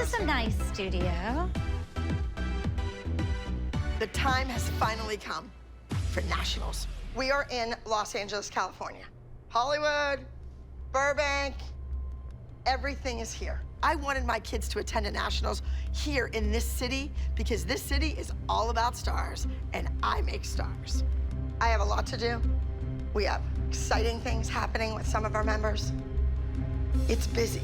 is a nice studio. The time has finally come for nationals. We are in Los Angeles, California. Hollywood, Burbank, everything is here. I wanted my kids to attend a nationals here in this city because this city is all about stars, and I make stars. I have a lot to do. We have exciting things happening with some of our members. It's busy.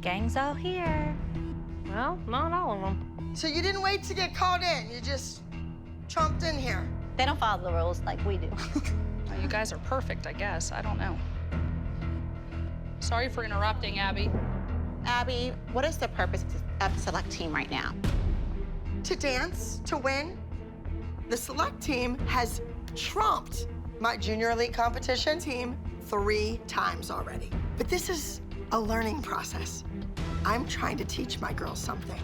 Gang's all here. Well, not all of them. So you didn't wait to get called in, you just trumped in here. They don't follow the rules like we do. Well, you guys are perfect, I guess. I don't know. Sorry for interrupting, Abby. Abby, what is the purpose of the select team right now? To dance, to win. The select team has trumped my junior elite competition team 3 times already. But this is a learning process. I'm trying to teach my girls something.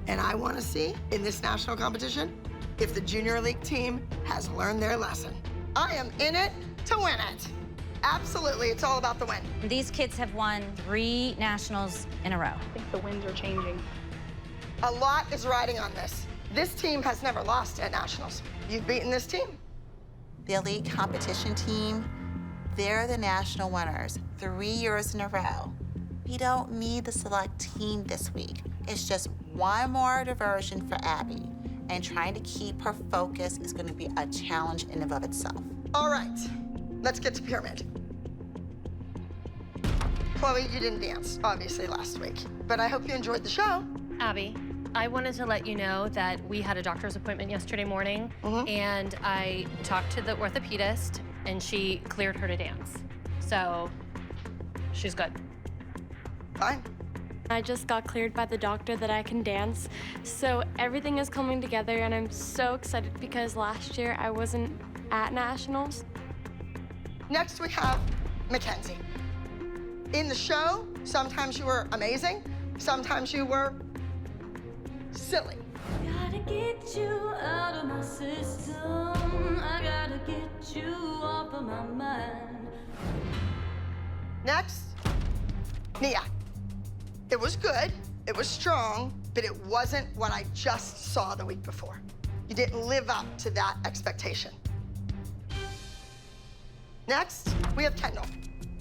And I want to see in this national competition if the junior league team has learned their lesson. I am in it to win it. Absolutely, it's all about the win. These kids have won 3 nationals in a row. I think the winds are changing. A lot is riding on this. This team has never lost at nationals. You've beaten this team. The elite competition team, they're the national winners 3 years in a row. We don't need the select team this week. It's just one more diversion for Abby, and trying to keep her focus is going to be a challenge in and of itself. All right, let's get to pyramid. Chloe, you didn't dance, obviously, last week, but I hope you enjoyed the show. Abby, I wanted to let you know that we had a doctor's appointment yesterday morning, and I talked to the orthopedist, and she cleared her to dance. So she's good. Fine. I just got cleared by the doctor that I can dance, so everything is coming together, and I'm so excited because last year I wasn't at nationals. Next, we have McKenzie. In the show, sometimes you were amazing, sometimes you were silly. Gotta get you out of my system. I gotta get you off of my mind. Next, Nia. It was good, it was strong, but it wasn't what I just saw the week before. You didn't live up to that expectation. Next, we have Kendall.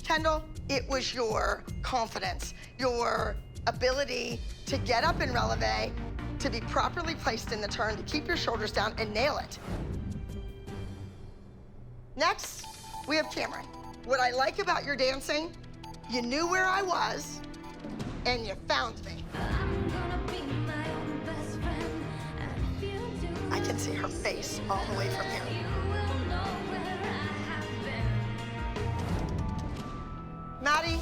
Kendall, it was your confidence, your ability to get up in releve, to be properly placed in the turn, to keep your shoulders down and nail it. Next, we have Cameron. What I like about your dancing, you knew where I was, and you found me. I can see her face all the way from here. Maddie,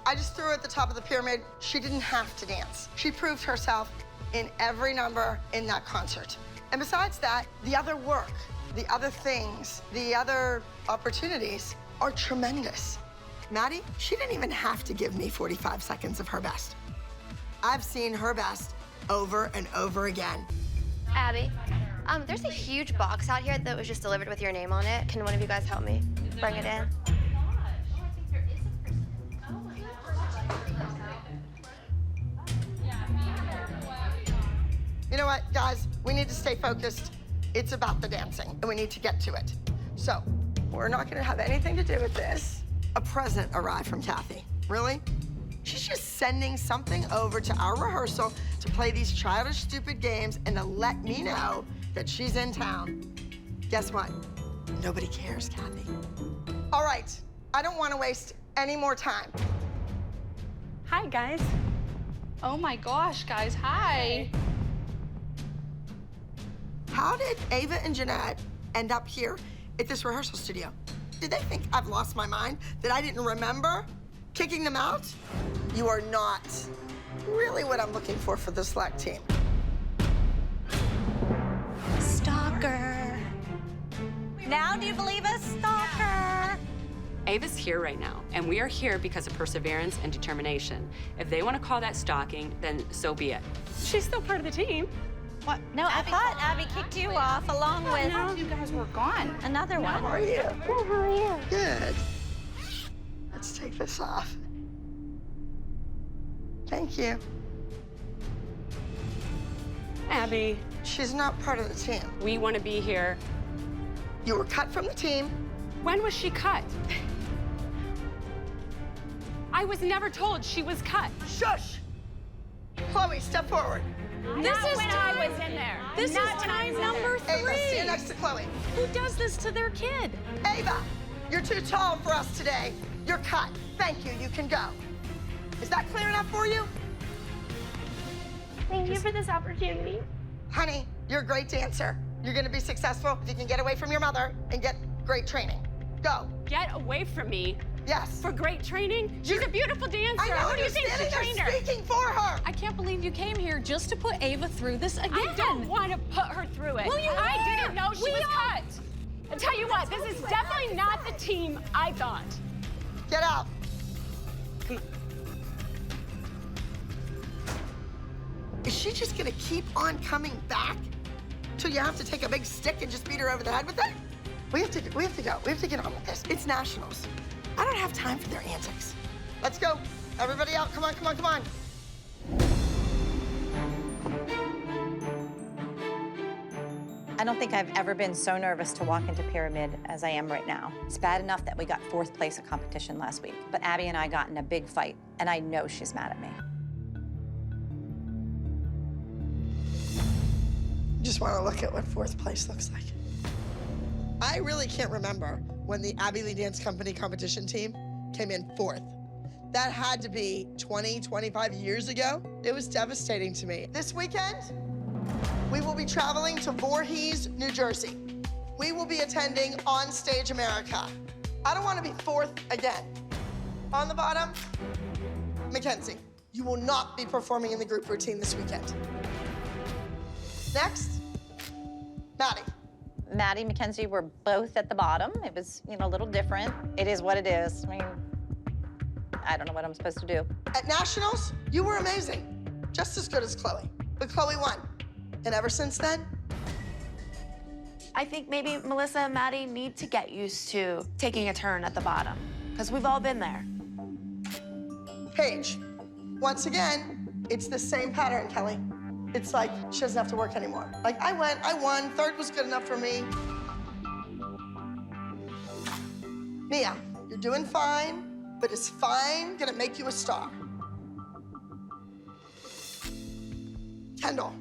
I just threw her at the top of the pyramid. She didn't have to dance. She proved herself in every number in that concert. And besides that, the other work, the other things, the other opportunities are tremendous. Maddie, she didn't even have to give me 45 seconds of her best. I've seen her best over and over again. Abby, there's a huge box out here that was just delivered with your name on it. Can one of you guys help me bring it in? You know what, guys? We need to stay focused. It's about the dancing, and we need to get to it. So, we're not gonna have anything to do with this. A present arrived from Kathy. Really? She's just sending something over to our rehearsal to play these childish, stupid games and to let me know that she's in town. Guess what? Nobody cares, Kathy. All right, I don't want to waste any more time. Hi, guys. Oh my gosh, guys, hi. How did Ava and Jeanette end up here at this rehearsal studio? Did they think I've lost my mind? That I didn't remember kicking them out? You are not really what I'm looking for the select team. Stalker. Now do you believe us, stalker? Ava's here right now, and we are here because of perseverance and determination. If they want to call that stalking, then so be it. She's still part of the team. What? No, I thought Abby kicked you off along with No, you guys were gone. another one. How are you? Good, how are you? Good. Let's take this off. Thank you. Abby, She's not part of the team. we want to be here. You were cut from the team. When was she cut? I was never told she was cut. Shush! Chloe, step forward. This is when I was in there. This is time number 3. Ava, stand next to Chloe. Who does this to their kid? Ava, you're too tall for us today. You're cut. Thank you. You can go. Is that clear enough for you? Thank you for this opportunity. Honey, you're a great dancer. You're gonna be successful if you can get away from your mother and get great training. Go. Get away from me. Yes. For great training? She's a beautiful dancer. I know, Who do you you're think standing trained there her? speaking for her. I can't believe you came here just to put Ava through this again. I don't want to put her through it. Well, you I are. didn't know she was cut. I tell you what, this is definitely not the team I thought. Get out. Is she just gonna keep on coming back till you have to take a big stick and just beat her over the head with it? We have to go. We have to get on with this. It's nationals. I don't have time for their antics. Let's go. Everybody out. Come on, come on, come on. I don't think I've ever been so nervous to walk into Pyramid as I am right now. It's bad enough that we got 4th place at competition last week, but Abby and I got in a big fight, and I know she's mad at me. Just want to look at what 4th place looks like. I really can't remember when the Abby Lee Dance Company competition team came in 4th. That had to be 20, 25 years ago. It was devastating to me. This weekend, we will be traveling to Voorhees, New Jersey. We will be attending On Stage America. I don't want to be 4th again. On the bottom, McKenzie, you will not be performing in the group routine this weekend. Next, Maddie. Maddie, McKenzie were both at the bottom. It was, a little different. It is what it is. I mean, I don't know what I'm supposed to do. At Nationals, you were amazing. Just as good as Chloe. But Chloe won. And ever since then, I think maybe Melissa and Maddie need to get used to taking a turn at the bottom, because we've all been there. Paige, once again, it's the same pattern, Kelly. It's like she doesn't have to work anymore. Like, I went, I won, 3rd was good enough for me. Mia, you're doing fine, but is fine gonna make you a star? Kendall,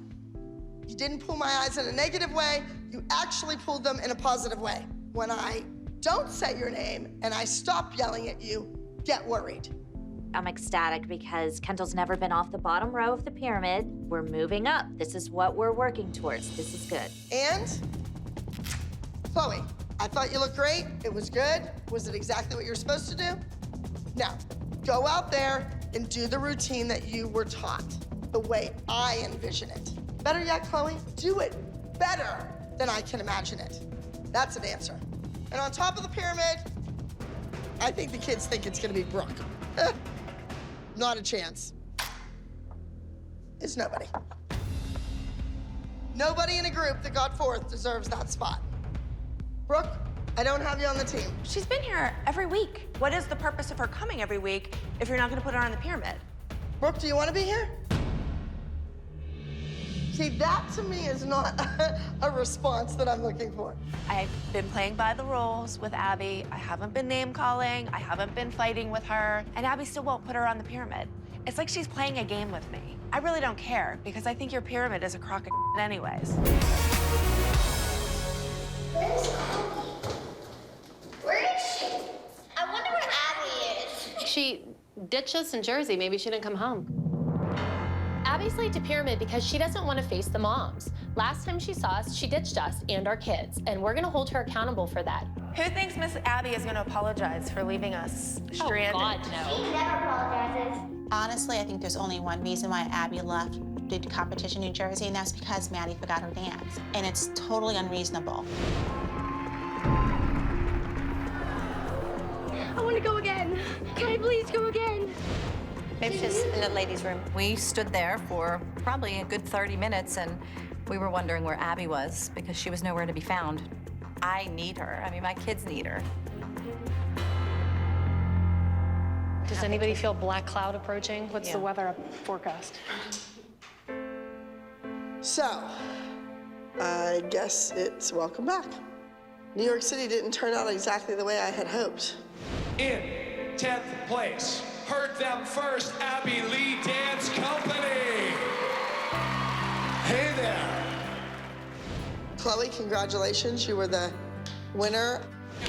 you didn't pull my eyes in a negative way, you actually pulled them in a positive way. When I don't say your name and I stop yelling at you, get worried. I'm ecstatic because Kendall's never been off the bottom row of the pyramid. We're moving up. This is what we're working towards. This is good. And Chloe, I thought you looked great. It was good. Was it exactly what you're supposed to do? Now, go out there and do the routine that you were taught, the way I envision it. Better yet, Chloe, do it better than I can imagine it. That's an answer. And on top of the pyramid, I think the kids think it's gonna be Brooke. Not a chance. It's nobody. Nobody in a group that got 4th deserves that spot. Brooke, I don't have you on the team. She's been here every week. What is the purpose of her coming every week if you're not going to put her on the pyramid? Brooke, do you want to be here? See, that to me is not a response that I'm looking for. I've been playing by the rules with Abby. I haven't been name calling. I haven't been fighting with her. And Abby still won't put her on the pyramid. It's like she's playing a game with me. I really don't care because I think your pyramid is a crock of anyways. Where is she? I wonder where Abby is. She ditched us in Jersey. Maybe she didn't come home. Abby's late to Pyramid because she doesn't want to face the moms. Last time she saw us, she ditched us and our kids, and we're gonna hold her accountable for that. Who thinks Miss Abby is going to apologize for leaving us stranded? Oh, God, no. She never apologizes. Honestly, I think there's only one reason why Abby left due to competition in New Jersey, and that's because Maddie forgot her dance. And it's totally unreasonable. I want to go again. Can I please go again? Maybe just in the ladies' room. We stood there for probably a good 30 minutes, and we were wondering where Abby was because she was nowhere to be found. I need her. I mean, my kids need her. Does anybody feel black cloud approaching? What's the weather forecast? So, I guess it's welcome back. New York City didn't turn out exactly the way I had hoped. In 10th place, heard them first, Abby Lee Dance Company. Hey there. Chloe, congratulations. You were the winner.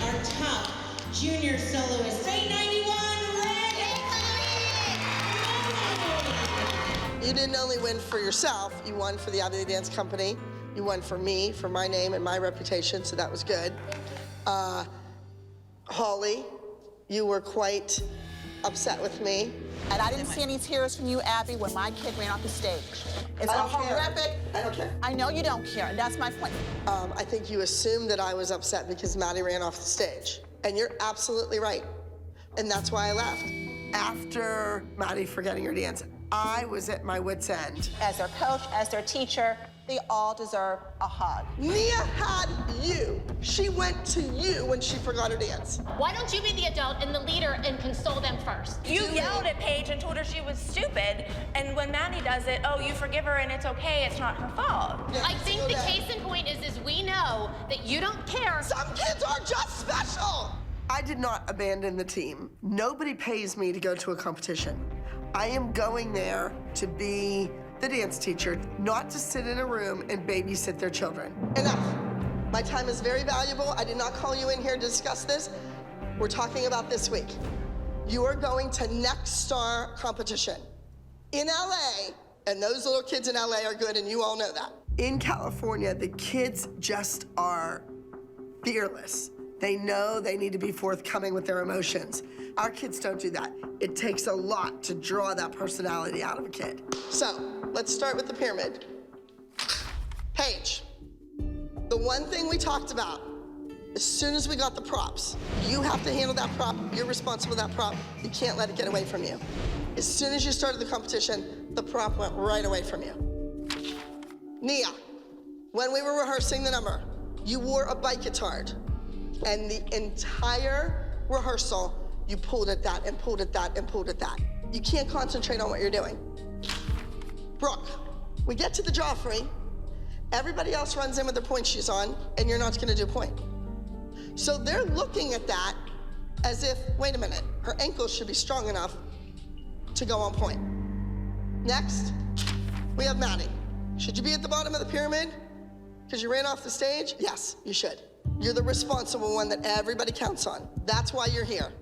Our top junior soloist, Say 91, You didn't only win for yourself, you won for the Abby Lee Dance Company. You won for me, for my name and my reputation, so that was good. Holly, you were quite upset with me. And I didn't see any tears from you, Abby, when my kid ran off the stage. It's horrific. I don't care. I know you don't care, and that's my point. I think you assumed that I was upset because Maddie ran off the stage. And you're absolutely right. And that's why I left. After Maddie forgetting her dance, I was at my wit's end. As their coach, as their teacher, they all deserve a hug. Nia had you. She went to you when she forgot her dance. Why don't you be the adult and the leader and console them first? You yelled at Paige and told her she was stupid, and when Maddie does it, oh, you forgive her and it's okay, it's not her fault. Yeah, I think the case in point is we know that you don't care. Some kids are just special. I did not abandon the team. Nobody pays me to go to a competition. I am going there to be the dance teacher, not to sit in a room and babysit their children. Enough. My time is very valuable. I did not call you in here to discuss this. We're talking about this week. You are going to Next Star competition in LA, and those little kids in LA are good, and you all know that. In California, the kids just are fearless. They know they need to be forthcoming with their emotions. Our kids don't do that. It takes a lot to draw that personality out of a kid. So, let's start with the pyramid. Paige, the one thing we talked about, as soon as we got the props, you have to handle that prop, you're responsible for that prop, you can't let it get away from you. As soon as you started the competition, the prop went right away from you. Nia, when we were rehearsing the number, you wore a bike guitar, and the entire rehearsal, you pulled at that and pulled at that and pulled at that. You can't concentrate on what you're doing. Brooke, we get to the Joffrey, everybody else runs in with their point shoes on, and you're not gonna do point. So they're looking at that as if, wait a minute, her ankles should be strong enough to go on point. Next, we have Maddie. Should you be at the bottom of the pyramid because you ran off the stage? Yes, you should. You're the responsible one that everybody counts on. That's why you're here.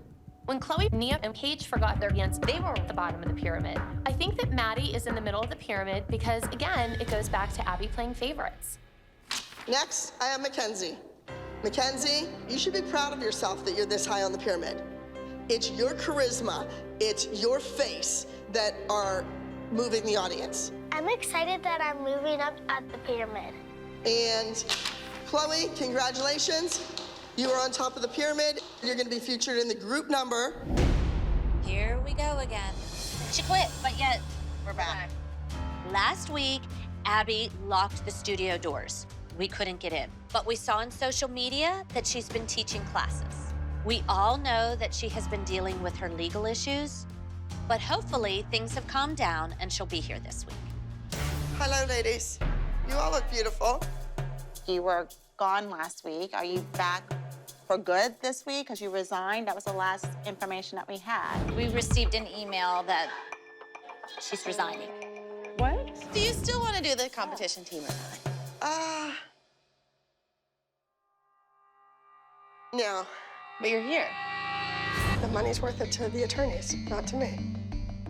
When Chloe, Nia, and Paige forgot their dance, they were at the bottom of the pyramid. I think that Maddie is in the middle of the pyramid because, again, it goes back to Abby playing favorites. Next, I have McKenzie. McKenzie, you should be proud of yourself that you're this high on the pyramid. It's your charisma, it's your face that are moving the audience. I'm excited that I'm moving up at the pyramid. And Chloe, congratulations. You are on top of the pyramid. You're gonna be featured in the group number. Here we go again. She quit, but yet we're back. Last week, Abby locked the studio doors. We couldn't get in, but we saw on social media that she's been teaching classes. We all know that she has been dealing with her legal issues, but hopefully things have calmed down and she'll be here this week. Hello, ladies. You all look beautiful. You were gone last week. Are you back for good this week because you resigned? That was the last information that we had. We received an email that she's resigning. What? Do you still want to do the competition team or not? No. But you're here. The money's worth it to the attorneys, not to me.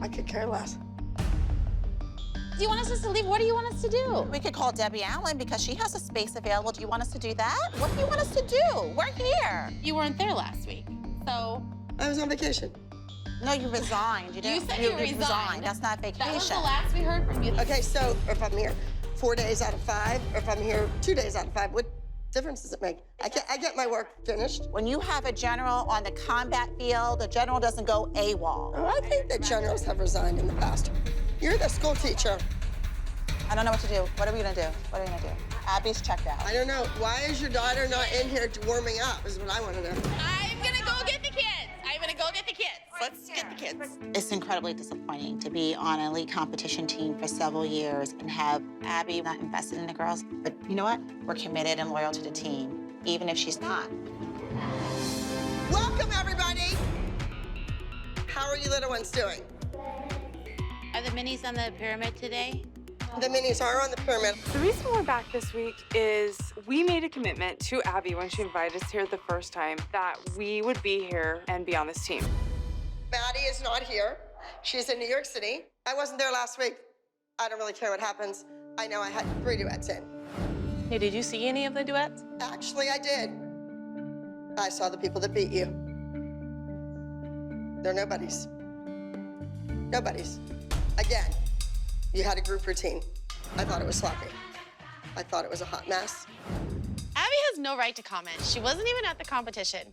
I could care less. Do you want us to leave? What do you want us to do? We could call Debbie Allen because she has a space available. Do you want us to do that? What do you want us to do? We're here. You weren't there last week, so. I was on vacation. No, you resigned. You didn't. You said you resigned. That's not vacation. That was the last we heard from you. Okay, so if I'm here 4 days out of 5, or if I'm here 2 days out of 5, difference does it make? I get my work finished. When you have a general on the combat field, the general doesn't go AWOL. Oh, I think that generals have resigned in the past. You're the school teacher. I don't know what to do. What are we gonna do? What are we gonna do? Abby's checked out. I don't know. Why is your daughter not in here warming up is what I want to know. I'm gonna go get the kids. I'm gonna go get the kids. Let's get the kids. It's incredibly disappointing to be on an elite competition team for several years and have Abby not invested in the girls. But you know what? We're committed and loyal to the team, even if she's not. Welcome, everybody. How are you little ones doing? Are the minis on the pyramid today? The minis are on the pyramid. The reason we're back this week is we made a commitment to Abby when she invited us here the first time that we would be here and be on this team. Maddie is not here. She's in New York City. I wasn't there last week. I don't really care what happens. I know I had 3 duets in. Hey, did you see any of the duets? Actually, I did. I saw the people that beat you. They're nobodies. Nobodies. Again, you had a group routine. I thought it was sloppy. I thought it was a hot mess. Abby has no right to comment. She wasn't even at the competition.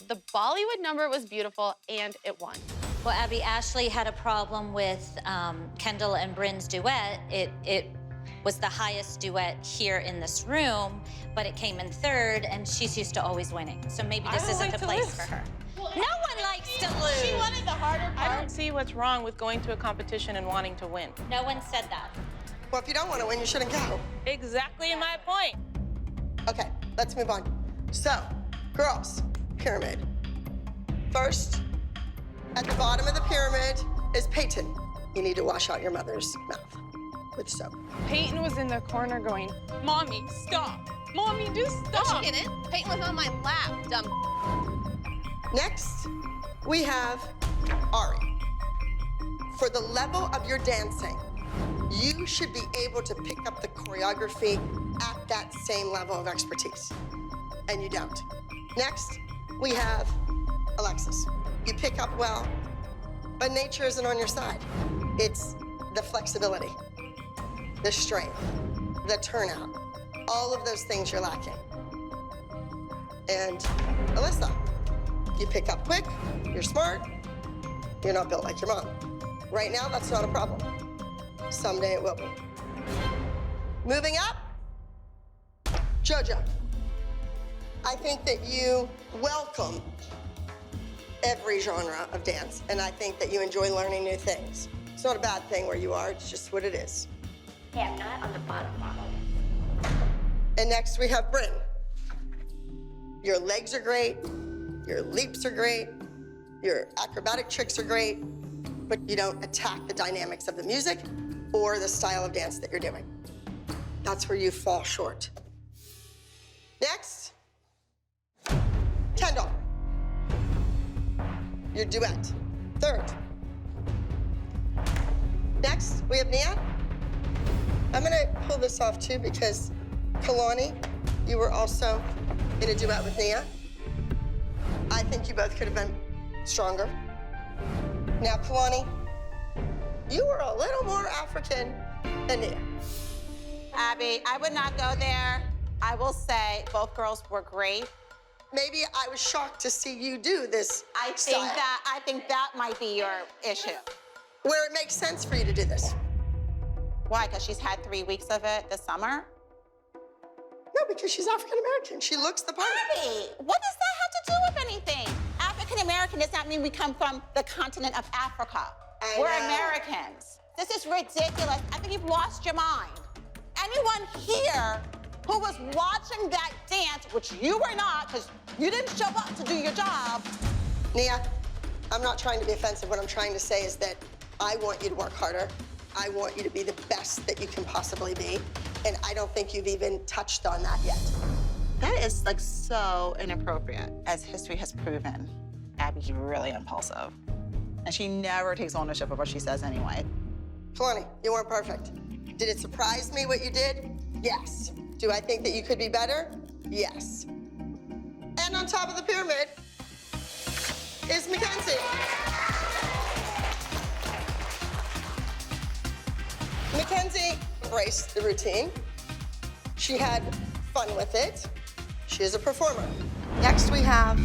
The Bollywood number was beautiful, and it won. Well, Abby, Ashley had a problem with Kendall and Bryn's duet. It was the highest duet here in this room, but it came in 3rd, and she's used to always winning. So maybe this isn't the place for her. Well, no one likes to lose. She wanted the harder part. I don't see what's wrong with going to a competition and wanting to win. No one said that. Well, if you don't want to win, you shouldn't go. Exactly my point. Okay, let's move on. So, girls, pyramid. First, at the bottom of the pyramid is Peyton. You need to wash out your mother's mouth with soap. Peyton was in the corner going, Mommy, stop. Mommy, just stop. No, she didn't. Peyton was on my lap, dumb. Next, we have Ari. For the level of your dancing, you should be able to pick up the choreography at that same level of expertise, and you don't. Next, we have Alexis. You pick up well, but nature isn't on your side. It's the flexibility, the strength, the turnout, all of those things you're lacking. And Alyssa, you pick up quick, you're smart, you're not built like your mom. Right now, that's not a problem. Someday it will be. Moving up, JoJo. I think that you welcome every genre of dance, and I think that you enjoy learning new things. It's not a bad thing where you are, it's just what it is. Hey, I'm not on the bottom. And next we have Bryn. Your legs are great, your leaps are great, your acrobatic tricks are great, but you don't attack the dynamics of the music or the style of dance that you're doing. That's where you fall short. Next, Kendall. Your duet, 3rd. Next, we have Nia. I'm gonna pull this off too because Colani, you were also in a duet with Nia. I think you both could have been stronger. Now, Colani, you were a little more African than Nia. Abby, I would not go there. I will say both girls were great. Maybe I was shocked to see you do this style. I think that might be your issue. Where it makes sense for you to do this. Why? Because she's had 3 weeks of it this summer? No, because she's African American. She looks the part. Abby, what does that have to do with anything? African American does not mean we come from the continent of Africa. We're Americans. This is ridiculous. I think you've lost your mind. Anyone here who was watching that dance, which you were not, because you didn't show up to do your job. Nia, I'm not trying to be offensive. What I'm trying to say is that I want you to work harder. I want you to be the best that you can possibly be. And I don't think you've even touched on that yet. That is like so inappropriate. As history has proven, Abby's really impulsive. And she never takes ownership of what she says anyway. Colani, you weren't perfect. Did it surprise me what you did? Yes. Do I think that you could be better? Yes. And on top of the pyramid is McKenzie. McKenzie embraced the routine. She had fun with it. She is a performer. Next we have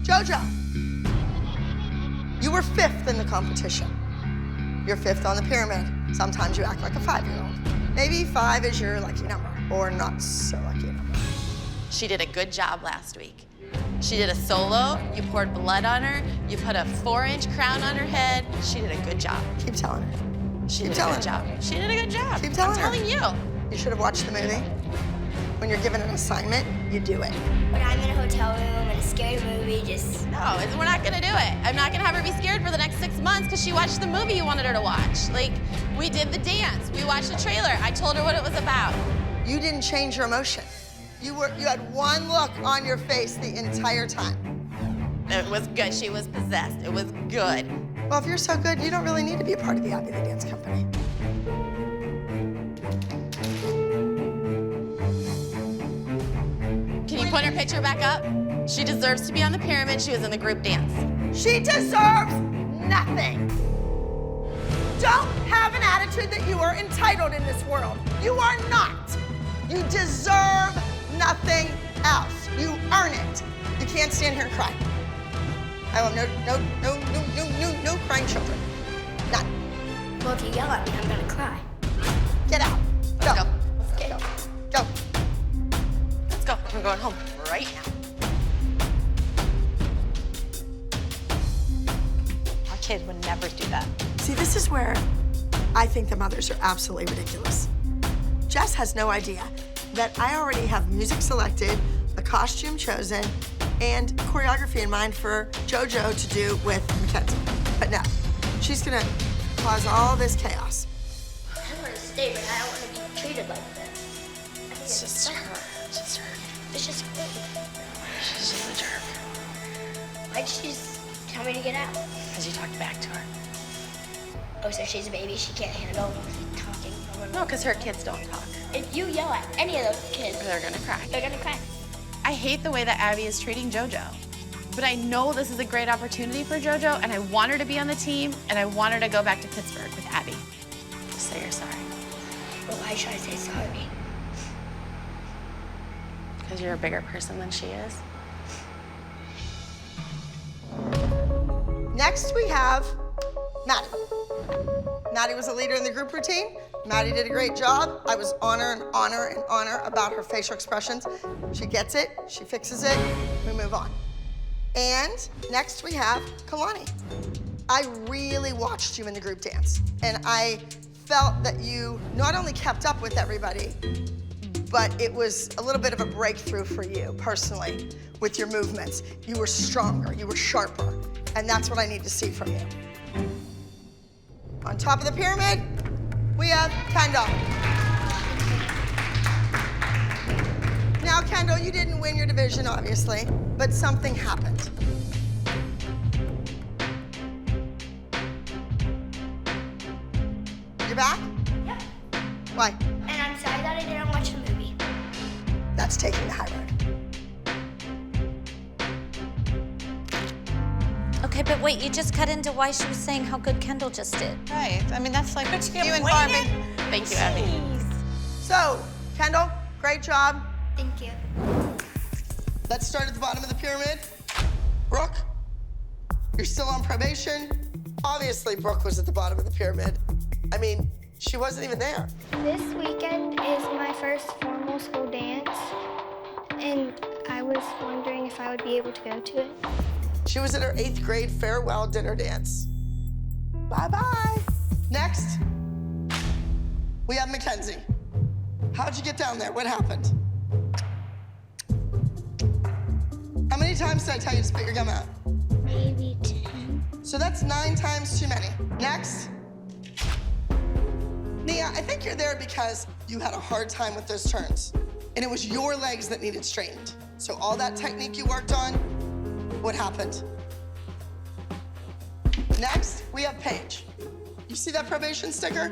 JoJo. You were 5th in the competition. You're 5th on the pyramid. Sometimes you act like a 5-year-old. Maybe 5 is your lucky number, or not so lucky number. She did a good job last week. She did a solo, you poured blood on her, you put a 4-inch crown on her head. She did a good job. Keep telling her. She did a good job. She did a good job. Keep telling her. I'm telling you. You should have watched the movie. When you're given an assignment, you do it. When I'm in a hotel room and a scary movie, just... No, we're not gonna do it. I'm not gonna have her be scared for the next 6 months because she watched the movie you wanted her to watch. Like, we did the dance, we watched the trailer, I told her what it was about. You didn't change your emotion. You had one look on your face the entire time. It was good, she was possessed, it was good. Well, if you're so good, you don't really need to be a part of the Abby the Dance Company. Can you put her picture back up? She deserves to be on the pyramid. She was in the group dance. She deserves nothing. Don't have an attitude that you are entitled in this world. You are not. You deserve nothing else. You earn it. You can't stand here and cry. I want no crying children. None. Well, if you yell at me, I'm gonna cry. Get out. Go. Let's go. Okay. Go. Let's go. We're going home right now. Our kid would never do that. See, this is where I think the mothers are absolutely ridiculous. Jess has no idea that I already have music selected, a costume chosen, and choreography in mind for JoJo to do with McKenzie. But no, she's gonna cause all this chaos. I want to stay, but I don't want to be treated like this. It's just her. It's just her. It's just great. She's just a jerk. Why'd she just tell me to get out? Because you talked back to her. Oh, so she's a baby, she can't handle talking. No, because her kids don't talk. If you yell at any of those kids, They're gonna cry. they're gonna cry. I hate the way that Abby is treating JoJo. But I know this is a great opportunity for JoJo, and I want her to be on the team, and I want her to go back to Pittsburgh with Abby. Just say you're sorry. Well, why should I say sorry? Because you're a bigger person than she is. Next, we have Maddie. Maddie was a leader in the group routine. Maddie did a great job. I was on her and on her and on her about her facial expressions. She gets it, she fixes it, we move on. And next we have Colani. I really watched you in the group dance, and I felt that you not only kept up with everybody, but it was a little bit of a breakthrough for you personally with your movements. You were stronger, you were sharper, and that's what I need to see from you. On top of the pyramid, we have Kendall. Now, Kendall, you didn't win your division, obviously, but something happened. You're back? Yep. Why? And I'm sorry that I didn't watch the movie. That's taking the high road. Okay, but wait, you just cut into why she was saying how good Kendall just did. Right. I mean, that's like you and waited. Barbie. Thank you, Abby. So, Kendall, great job. Thank you. Let's start at the bottom of the pyramid. Brooke, you're still on probation. Obviously, Brooke was at the bottom of the pyramid. I mean, she wasn't even there. This weekend is my first formal school dance, and I was wondering if I would be able to go to it. She was at her 8th grade farewell dinner dance. Bye-bye. Next, we have McKenzie. How'd you get down there? What happened? How many times did I tell you to spit your gum out? Maybe 10. So that's 9 times too many. Next. Nia, I think you're there because you had a hard time with those turns, and it was your legs that needed straightened. So all that technique you worked on, what happened? Next, we have Paige. You see that probation sticker?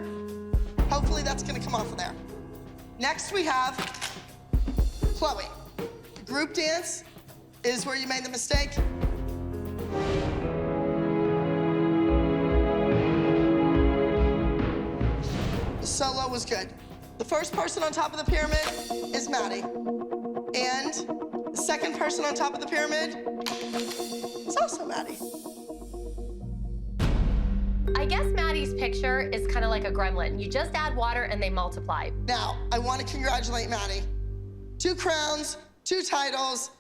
Hopefully that's gonna come off of there. Next, we have Chloe. Group dance is where you made the mistake. The solo was good. The first person on top of the pyramid is Maddie. And the second person on top of the pyramid is also Maddie. I guess Maddie's picture is kind of like a gremlin. You just add water and they multiply. Now, I want to congratulate Maddie. 2 crowns, 2 titles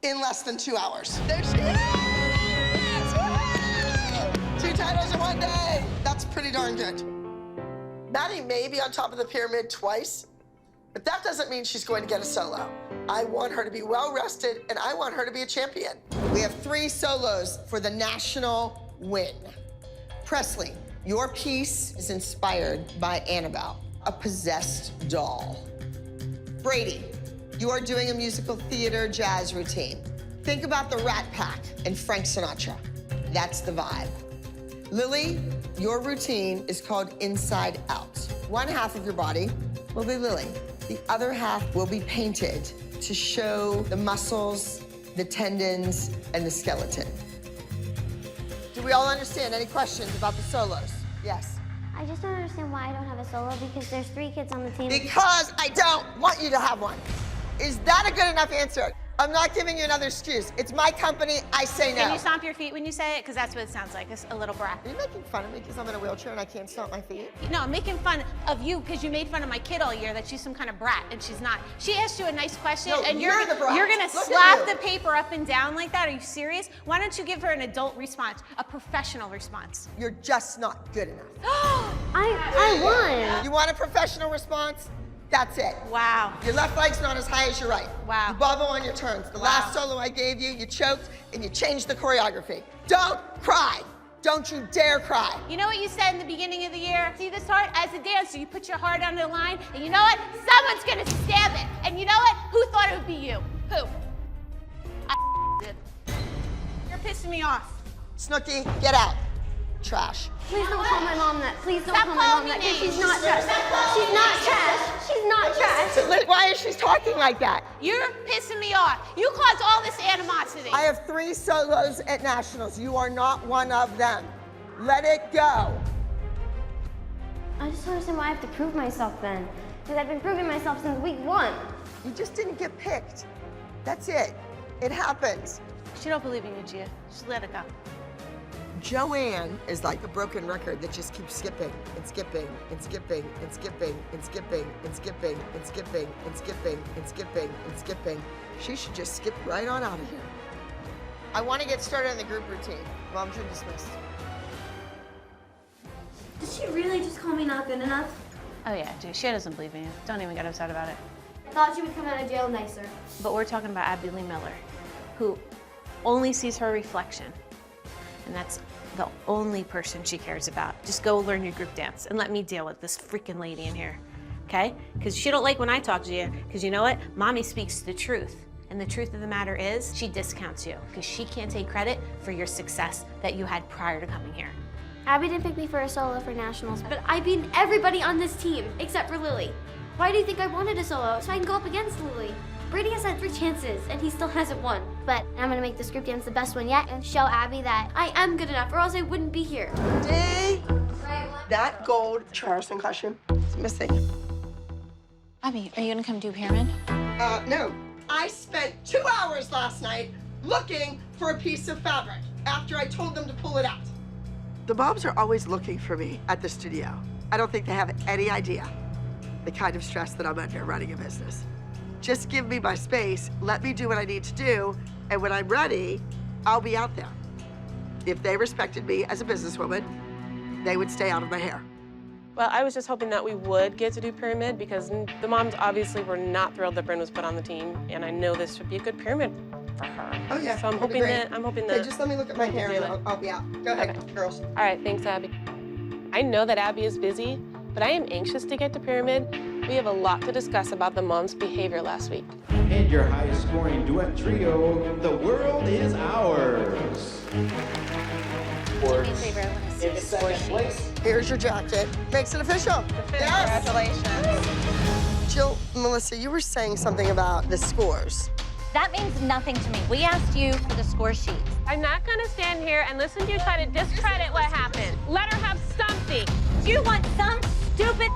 in less than 2 hours. There she is! Woo! 2 titles in 1 day. That's pretty darn good. Maddie may be on top of the pyramid twice, but that doesn't mean she's going to get a solo. I want her to be well rested, and I want her to be a champion. We have 3 solos for the national win. Presley, your piece is inspired by Annabelle, a possessed doll. Brady, you are doing a musical theater jazz routine. Think about the Rat Pack and Frank Sinatra. That's the vibe. Lily, your routine is called Inside Out. One half of your body will be Lily. The other half will be painted to show the muscles, the tendons, and the skeleton. Do we all understand? Any questions about the solos? Yes. I just don't understand why I don't have a solo because there's 3 kids on the team. Because I don't want you to have one. Is that a good enough answer? I'm not giving you another excuse. It's my company, I say no. Can you stomp your feet when you say it? Because that's what it sounds like, it's a little brat. Are you making fun of me because I'm in a wheelchair and I can't stomp my feet? No, I'm making fun of you because you made fun of my kid all year that she's some kind of brat, and she's not. She asked you a nice question, No, and you're the brat. you're gonna Look slap at you. the paper up and down like that? Are you serious? Why don't you give her an adult response, a professional response? You're just not good enough. I won. You want a professional response? That's it. Wow. Your left leg's not as high as your right. Wow. You bubble on your turns. The last solo I gave you, you choked and you changed the choreography. Don't cry. Don't you dare cry. You know what you said in the beginning of the year? See this heart? As a dancer, you put your heart on the line, and you know what? Someone's gonna stab it. And you know what? Who thought it would be you? Who? I did. You're pissing me off. Snooki, get out. Trash. Please don't call my mom that. Please don't Stop call my calling mom me that. names. She's not trash. She's not trash. She's not trash. Look, why is she talking like that? You're pissing me off. You caused all this animosity. I have 3 solos at nationals. You are not one of them. Let it go. I just don't understand why I have to prove myself then. Because I've been proving myself since week 1. You just didn't get picked. That's it. It happens. She don't believe in you, Gia. Just let it go. Joanne is like a broken record that just keeps skipping and skipping and skipping and skipping and skipping and skipping and skipping and skipping and skipping and skipping. She should just skip right on out of here. I want to get started on the group routine. Moms are dismissed. Did she really just call me not good enough? Oh yeah, dude, she doesn't believe in you. Don't even get upset about it. I thought she would come out of jail nicer. But we're talking about Abby Lee Miller, who only sees her reflection. And that's the only person she cares about. Just go learn your group dance and let me deal with this freaking lady in here, okay? Because she don't like when I talk to you, because you know what? Mommy speaks the truth. And the truth of the matter is, she discounts you, because she can't take credit for your success that you had prior to coming here. Abby didn't pick me for a solo for nationals, but I beat everybody on this team, except for Lily. Why do you think I wanted a solo? So I can go up against Lily. Brady has had 3 chances, and he still hasn't won. But I'm gonna make this group dance the best one yet and show Abby that I am good enough, or else I wouldn't be here. D, that gold Charleston costume is missing. Abby, are you gonna come do pyramid? No. I spent 2 hours last night looking for a piece of fabric after I told them to pull it out. The moms are always looking for me at the studio. I don't think they have any idea the kind of stress that I'm under running a business. Just give me my space, let me do what I need to do, and when I'm ready, I'll be out there. If they respected me as a businesswoman, they would stay out of my hair. Well, I was just hoping that we would get to do pyramid because the moms obviously were not thrilled that Bryn was put on the team, and I know this would be a good pyramid for her. Oh yeah, So I'm hoping that Okay, just let me look at my hair and I'll be out. Go ahead, girls. All right, thanks, Abby. I know that Abby is busy, but I am anxious to get to pyramid. We have a lot to discuss about the mom's behavior last week. And your highest scoring duet trio, The World Is Ours. Do me a favor, I want to see the score sheet. Here's your jacket. Makes it official. Yes. Congratulations. Jill, Melissa, you were saying something about the scores. That means nothing to me. We asked you for the score sheet. I'm not gonna stand here and listen to you try to discredit what happened. Let her have something. You want some stupid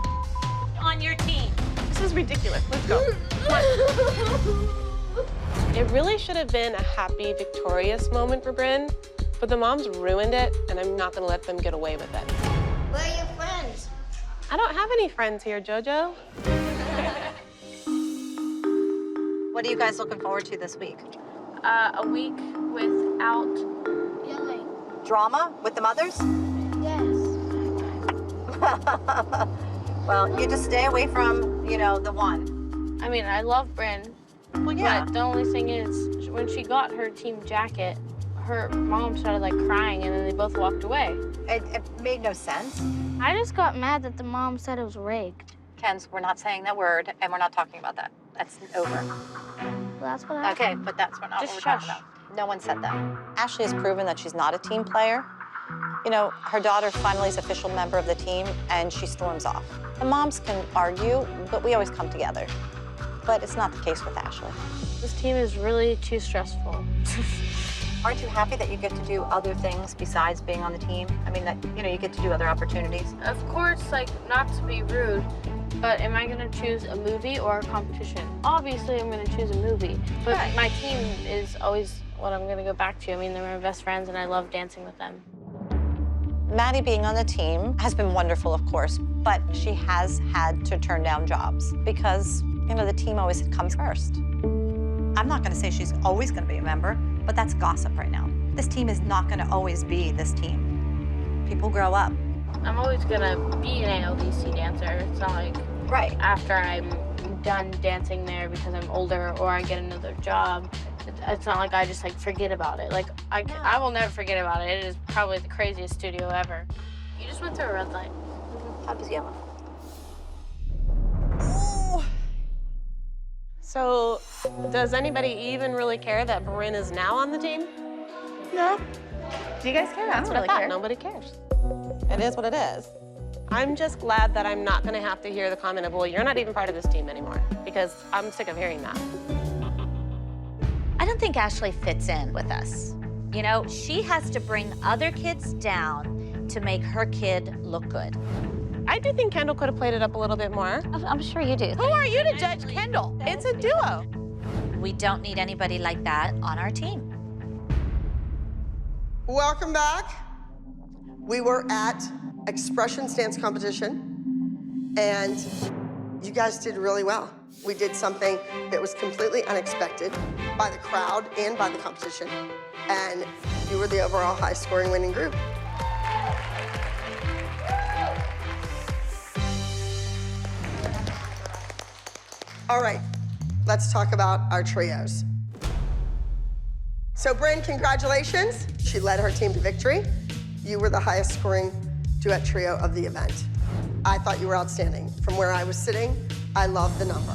on your team. is ridiculous. Let's go. Come on. It really should have been a happy, victorious moment for Bryn, but the moms ruined it, and I'm not gonna let them get away with it. Where are your friends? I don't have any friends here, JoJo. What are you guys looking forward to this week? A week without Yelling. Drama with the mothers? Yes. Well, you just stay away from, you know, the one. I mean, I love Bryn. Well, yeah. But the only thing is, when she got her team jacket, her mom started like crying and then they both walked away. It made no sense. I just got mad that the mom said it was rigged. Kens, we're not saying that word, and we're not talking about that. That's over. Well, that's what I Okay, but that's not what Just we're talking shush. about. No one said that. Ashley has proven that she's not a team player. You know, her daughter finally is official member of the team, and she storms off. The moms can argue, but we always come together. But it's not the case with Ashley. This team is really too stressful. Aren't you happy that you get to do other things besides being on the team? I mean, that, you know, you get to do other opportunities. Of course, like, not to be rude, but am I gonna choose a movie or a competition? Obviously, I'm gonna choose a movie, but Right. my team is always what I'm gonna go back to. I mean, they're my best friends and I love dancing with them. Maddie being on the team has been wonderful, of course, but she has had to turn down jobs because, you know, the team always comes first. I'm not gonna say she's always gonna be a member, but that's gossip right now. This team is not gonna always be this team. People grow up. I'm always gonna be an ALDC dancer. It's not like Right. after I'm done dancing there because I'm older or I get another job. It's not like I just like forget about it. Like I will never forget about it. It is probably the craziest studio ever. You just went through a red light. I was yelling. So, does anybody even really care that Bryn is now on the team? No. Do you guys care? I That's don't what really I thought. care. Nobody cares. It is what it is. I'm just glad that I'm not gonna have to hear the comment of, well, you're not even part of this team anymore, because I'm sick of hearing that. I don't think Ashley fits in with us. You know, she has to bring other kids down to make her kid look good. I do think Kendall could have played it up a little bit more. I'm sure you do. Who are you to judge Kendall? It's a duo. We don't need anybody like that on our team. Welcome back. We were at expression stance competition, and you guys did really well. We did something that was completely unexpected by the crowd and by the competition, and you were the overall high-scoring winning group. All right, let's talk about our trios. So Bryn, congratulations. She led her team to victory. You were the highest scoring duet trio of the event. I thought you were outstanding. From where I was sitting, I loved the number.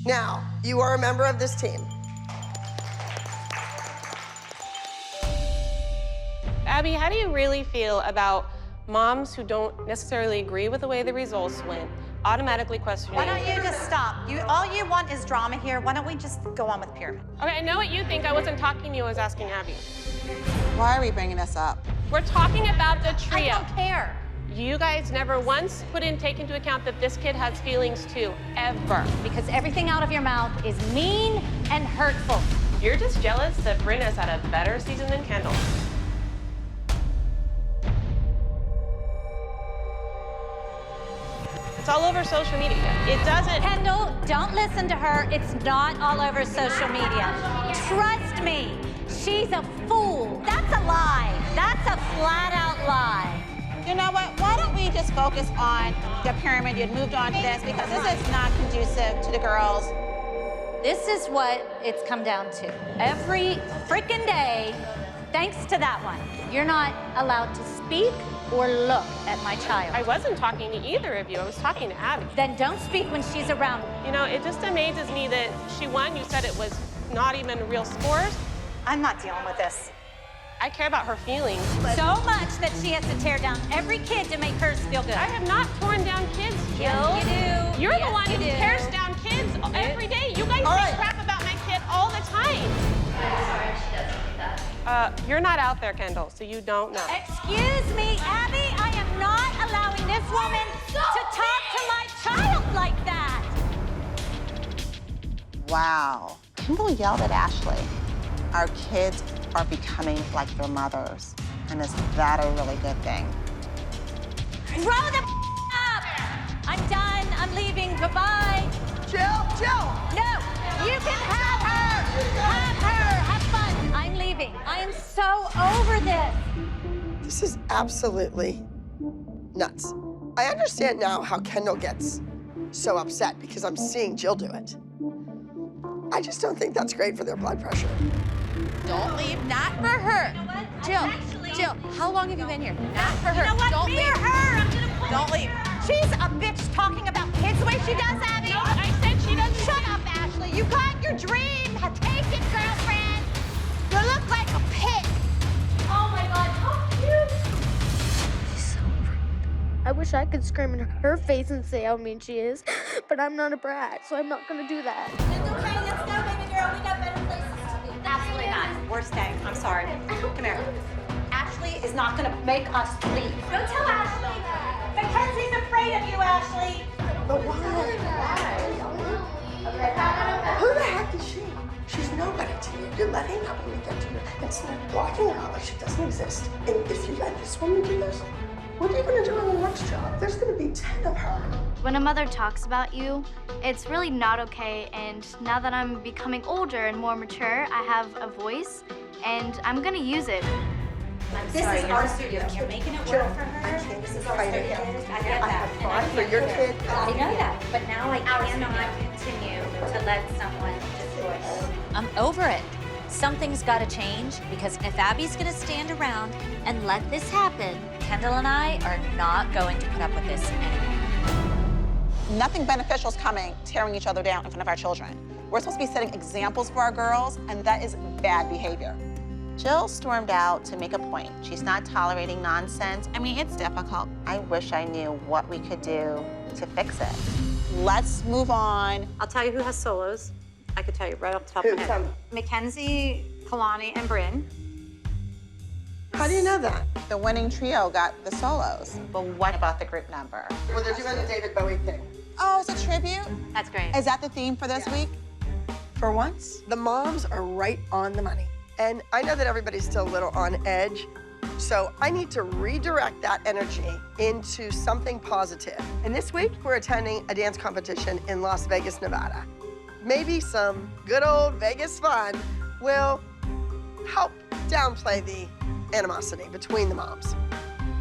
Now, you are a member of this team. Abby, how do you really feel about moms who don't necessarily agree with the way the results went, automatically questioning? Why don't you just stop? All you want is drama here. Why don't we just go on with Pyramid? Okay, I know what you think. I wasn't talking to you, I was asking Abby. Why are we bringing this up? We're talking about the trio. I don't care. You guys never once take into account that this kid has feelings too, ever. Because everything out of your mouth is mean and hurtful. You're just jealous that Bryn has had a better season than Kendall. It's all over social media. It doesn't. Kendall, don't listen to her. It's not all over social media. Trust me, she's a fool. That's a lie. That's a flat out lie. You know what? Why don't we just focus on the pyramid? You'd moved on to this because this is not conducive to the girls. This is what it's come down to. Every freaking day, thanks to that one, you're not allowed to speak or look at my child. I wasn't talking to either of you. I was talking to Abby. Then don't speak when she's around. You know, it just amazes me that she won. You said it was not even real scores. I'm not dealing with this. I care about her feelings. So much that she has to tear down every kid to make hers feel good. I have not torn down kids, Jill. Yes, you do. You're Yes, the one you who do. tears down kids every day. You guys say crap about my kid all the time. I'm sorry, she doesn't do that. You're not out there, Kendall, so you don't know. Excuse me, Abby, I am not allowing this woman to talk to my child like that. Wow. Kendall yelled at Ashley. Our kids are becoming like their mothers. And is that a really good thing? Grow the up! I'm done. I'm leaving. Goodbye. Jill! No, you can have her. Have her. Have fun. I'm leaving. I am so over this. This is absolutely nuts. I understand now how Kendall gets so upset because I'm seeing Jill do it. I just don't think that's great for their blood pressure. Don't leave, not for her. You know what? Jill, how long have you been here? Not for her. You know what? Don't Me leave. or her? I'm gonna pull Don't leave. She's a bitch talking about kids the way she does, Abby. No, I said she doesn't. Shut up, Ashley. You got your dream. Take it, girlfriend. You look like a pig. Oh my God, how cute. I wish I could scream in her face and say how mean she is, but I'm not a brat, so I'm not gonna do that. It's okay. Let's go, baby girl. We got better places to be. Absolutely not. We're staying. I'm sorry. Come here. Ashley is not going to make us leave. Don't tell Ashley. Mackenzie's afraid of you, Ashley. But why? Who the heck is she? She's nobody to you. You're letting that woman get to you. Instead of blocking her out like she doesn't exist. And if you let this woman do this, what are you going to do on the next job? There's going to be 10 of her. When a mother talks about you, it's really not okay, and now that I'm becoming older and more mature, I have a voice, and I'm gonna use it. This is our studio, and you're making it work for her. This is our studio. I get I that. have fought for your kid. I know that, but now I cannot continue to let someone destroy her. I'm over it. Something's got to change, because if Abby's going to stand around and let this happen, Kendall and I are not going to put up with this anymore. Nothing beneficial is coming, tearing each other down in front of our children. We're supposed to be setting examples for our girls, and that is bad behavior. Jill stormed out to make a point. She's not tolerating nonsense. I mean, it's difficult. I wish I knew what we could do to fix it. Let's move on. I'll tell you who has solos. I could tell you right off the top of my head. McKenzie, Colani, and Bryn. How do you know that? The winning trio got the solos. But what about the group number? Well, they're doing the David Bowie thing. Oh, it's a tribute? That's great. Is that the theme for this week? For once, the moms are right on the money. And I know that everybody's still a little on edge, so I need to redirect that energy into something positive. And this week, we're attending a dance competition in Las Vegas, Nevada. Maybe some good old Vegas fun will help downplay the animosity between the moms.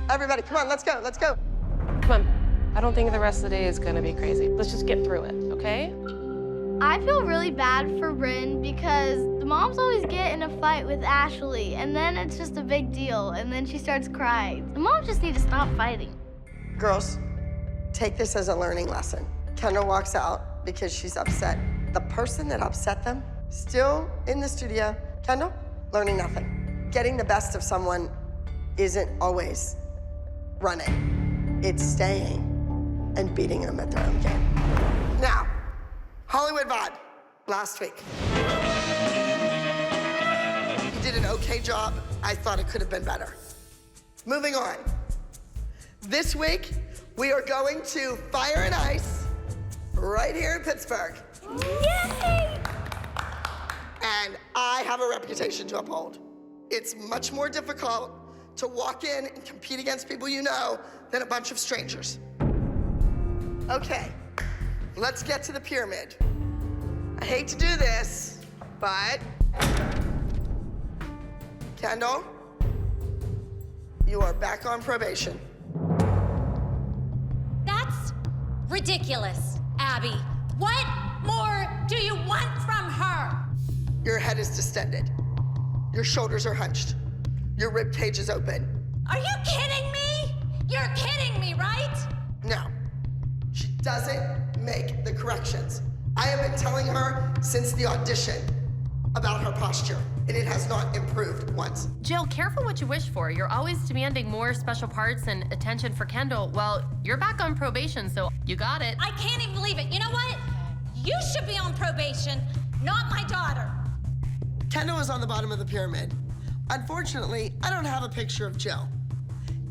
Everybody, come on, let's go, let's go. Come on. I don't think the rest of the day is gonna be crazy. Let's just get through it, okay? I feel really bad for Bryn because the moms always get in a fight with Ashley, and then it's just a big deal, and then she starts crying. The moms just need to stop fighting. Girls, take this as a learning lesson. Kendall walks out because she's upset. The person that upset them, still in the studio. Kendall, learning nothing. Getting the best of someone isn't always running. It's staying and beating them at their own game. Now, Hollywood Vibe, last week. You did an okay job. I thought it could have been better. Moving on. This week, we are going to Fire and Ice right here in Pittsburgh. Yay! And I have a reputation to uphold. It's much more difficult to walk in and compete against people you know than a bunch of strangers. Okay, let's get to the pyramid. I hate to do this, but Kendall, you are back on probation. That's ridiculous, Abby. What more do you want from her? Your head is distended. Your shoulders are hunched. Your rib cage is open. Are you kidding me? You're kidding me, right? No, she doesn't make the corrections. I have been telling her since the audition about her posture, and it has not improved once. Jill, careful what you wish for. You're always demanding more special parts and attention for Kendall. Well, you're back on probation, so you got it. I can't even believe it. You know what? You should be on probation, not my daughter. Kendall is on the bottom of the pyramid. Unfortunately, I don't have a picture of Jill.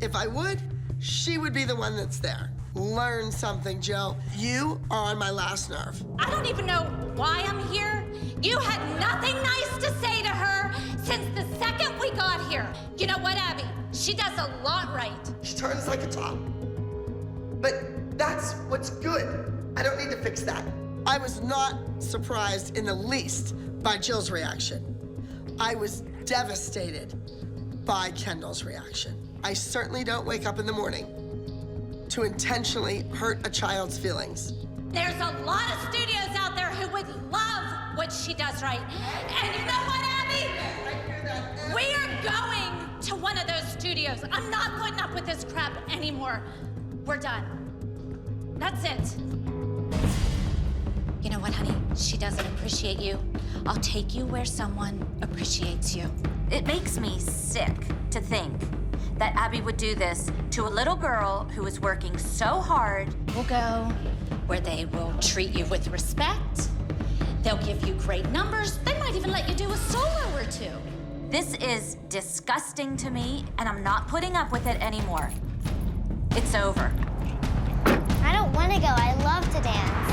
If I would, she would be the one that's there. Learn something, Jill. You are on my last nerve. I don't even know why I'm here. You had nothing nice to say to her since the second we got here. You know what, Abby? She does a lot right. She turns like a top. But that's what's good. I don't need to fix that. I was not surprised in the least by Jill's reaction. I was devastated by Kendall's reaction. I certainly don't wake up in the morning to intentionally hurt a child's feelings. There's a lot of studios out there who would love what she does right. And you know what, Abby? We are going to one of those studios. I'm not putting up with this crap anymore. We're done. That's it. You know what, honey? She doesn't appreciate you. I'll take you where someone appreciates you. It makes me sick to think that Abby would do this to a little girl who is working so hard. We'll go where they will treat you with respect. They'll give you great numbers. They might even let you do a solo or two. This is disgusting to me, and I'm not putting up with it anymore. It's over. I don't want to go. I love to dance.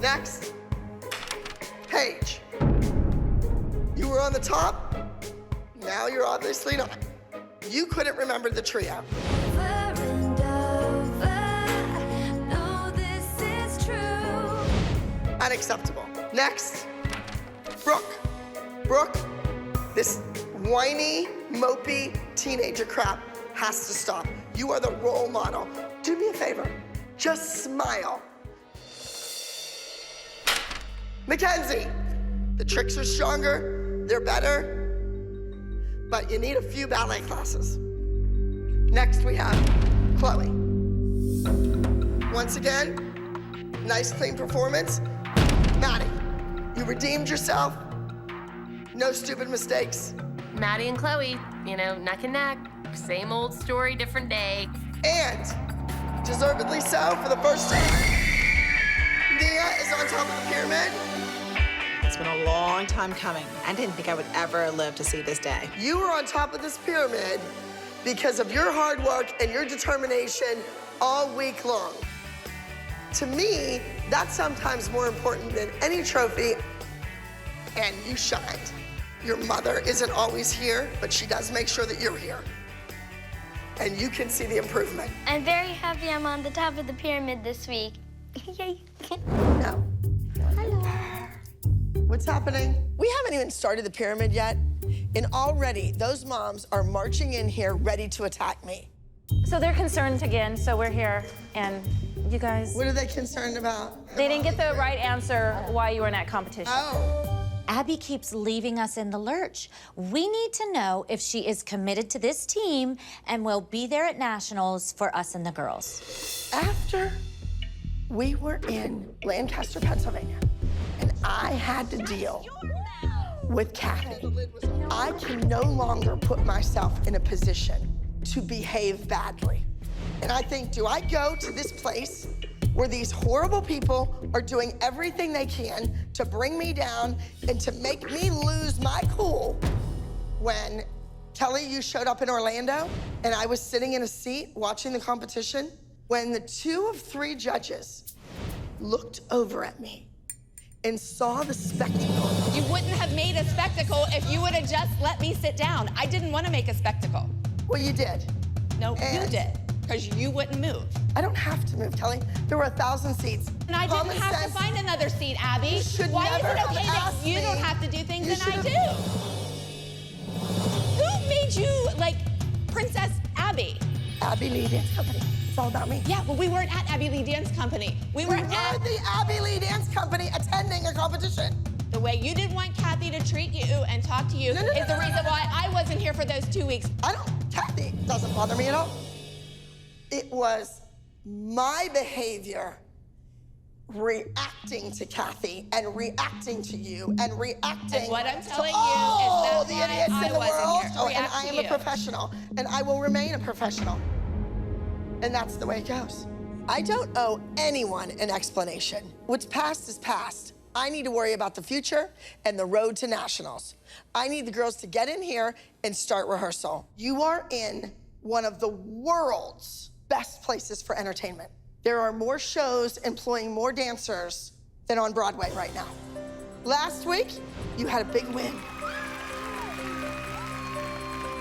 Next, Paige. You were on the top, now you're obviously not. You couldn't remember the trio. Unacceptable. Next, Brooke. Brooke, this whiny, mopey teenager crap has to stop. You are the role model. Do me a favor, just smile. McKenzie, the tricks are stronger, they're better, but you need a few ballet classes. Next we have Chloe. Once again, nice clean performance. Maddie, you redeemed yourself. No stupid mistakes. Maddie and Chloe, you know, neck and neck. Same old story, different day. And, deservedly so, for the first time, Nia is on top of the pyramid. It's been a long time coming. I didn't think I would ever live to see this day. You were on top of this pyramid because of your hard work and your determination all week long. To me, that's sometimes more important than any trophy, and you shined. Your mother isn't always here, but she does make sure that you're here. And you can see the improvement. I'm very happy I'm on the top of the pyramid this week. Yay. No. Hello. What's happening? We haven't even started the pyramid yet, and already those moms are marching in here ready to attack me. So they're concerned again, so we're here, and you guys... What are they concerned about? They didn't get the right answer why you were in that competition. Oh. Abby keeps leaving us in the lurch. We need to know if she is committed to this team and will be there at nationals for us and the girls. After we were in Lancaster, Pennsylvania, and I had to deal with Kathy, I can no longer put myself in a position to behave badly. And I think, do I go to this place where these horrible people are doing everything they can to bring me down and to make me lose my cool when, Kelly, you showed up in Orlando and I was sitting in a seat watching the competition when the 2 of 3 judges looked over at me and saw the spectacle. You wouldn't have made a spectacle if you would have just let me sit down. I didn't want to make a spectacle. Well, you did. No, you did, because you wouldn't move. I don't have to move, Kelly. There were 1,000 seats. And I didn't have to find another seat, Abby. Why is it okay that you don't have to do things and I do? Who made you, like, Princess Abby? Abby Lee Dance Company. It's all about me. Yeah, but we weren't at Abby Lee Dance Company. We were at the Abby Lee Dance Company attending a competition. The way you didn't want Kathy to treat you and talk to you is the reason why I wasn't here for those 2 weeks. Kathy doesn't bother me at all. It was my behavior reacting to Kathy and reacting to you and reacting And what I'm telling to you is all that's the why idiots I in the wasn't world. here to And react I to am a you. professional, and I will remain a professional. And that's the way it goes. I don't owe anyone an explanation. What's past is past. I need to worry about the future and the road to nationals. I need the girls to get in here and start rehearsal. You are in one of the world's best places for entertainment. There are more shows employing more dancers than on Broadway right now. Last week, you had a big win.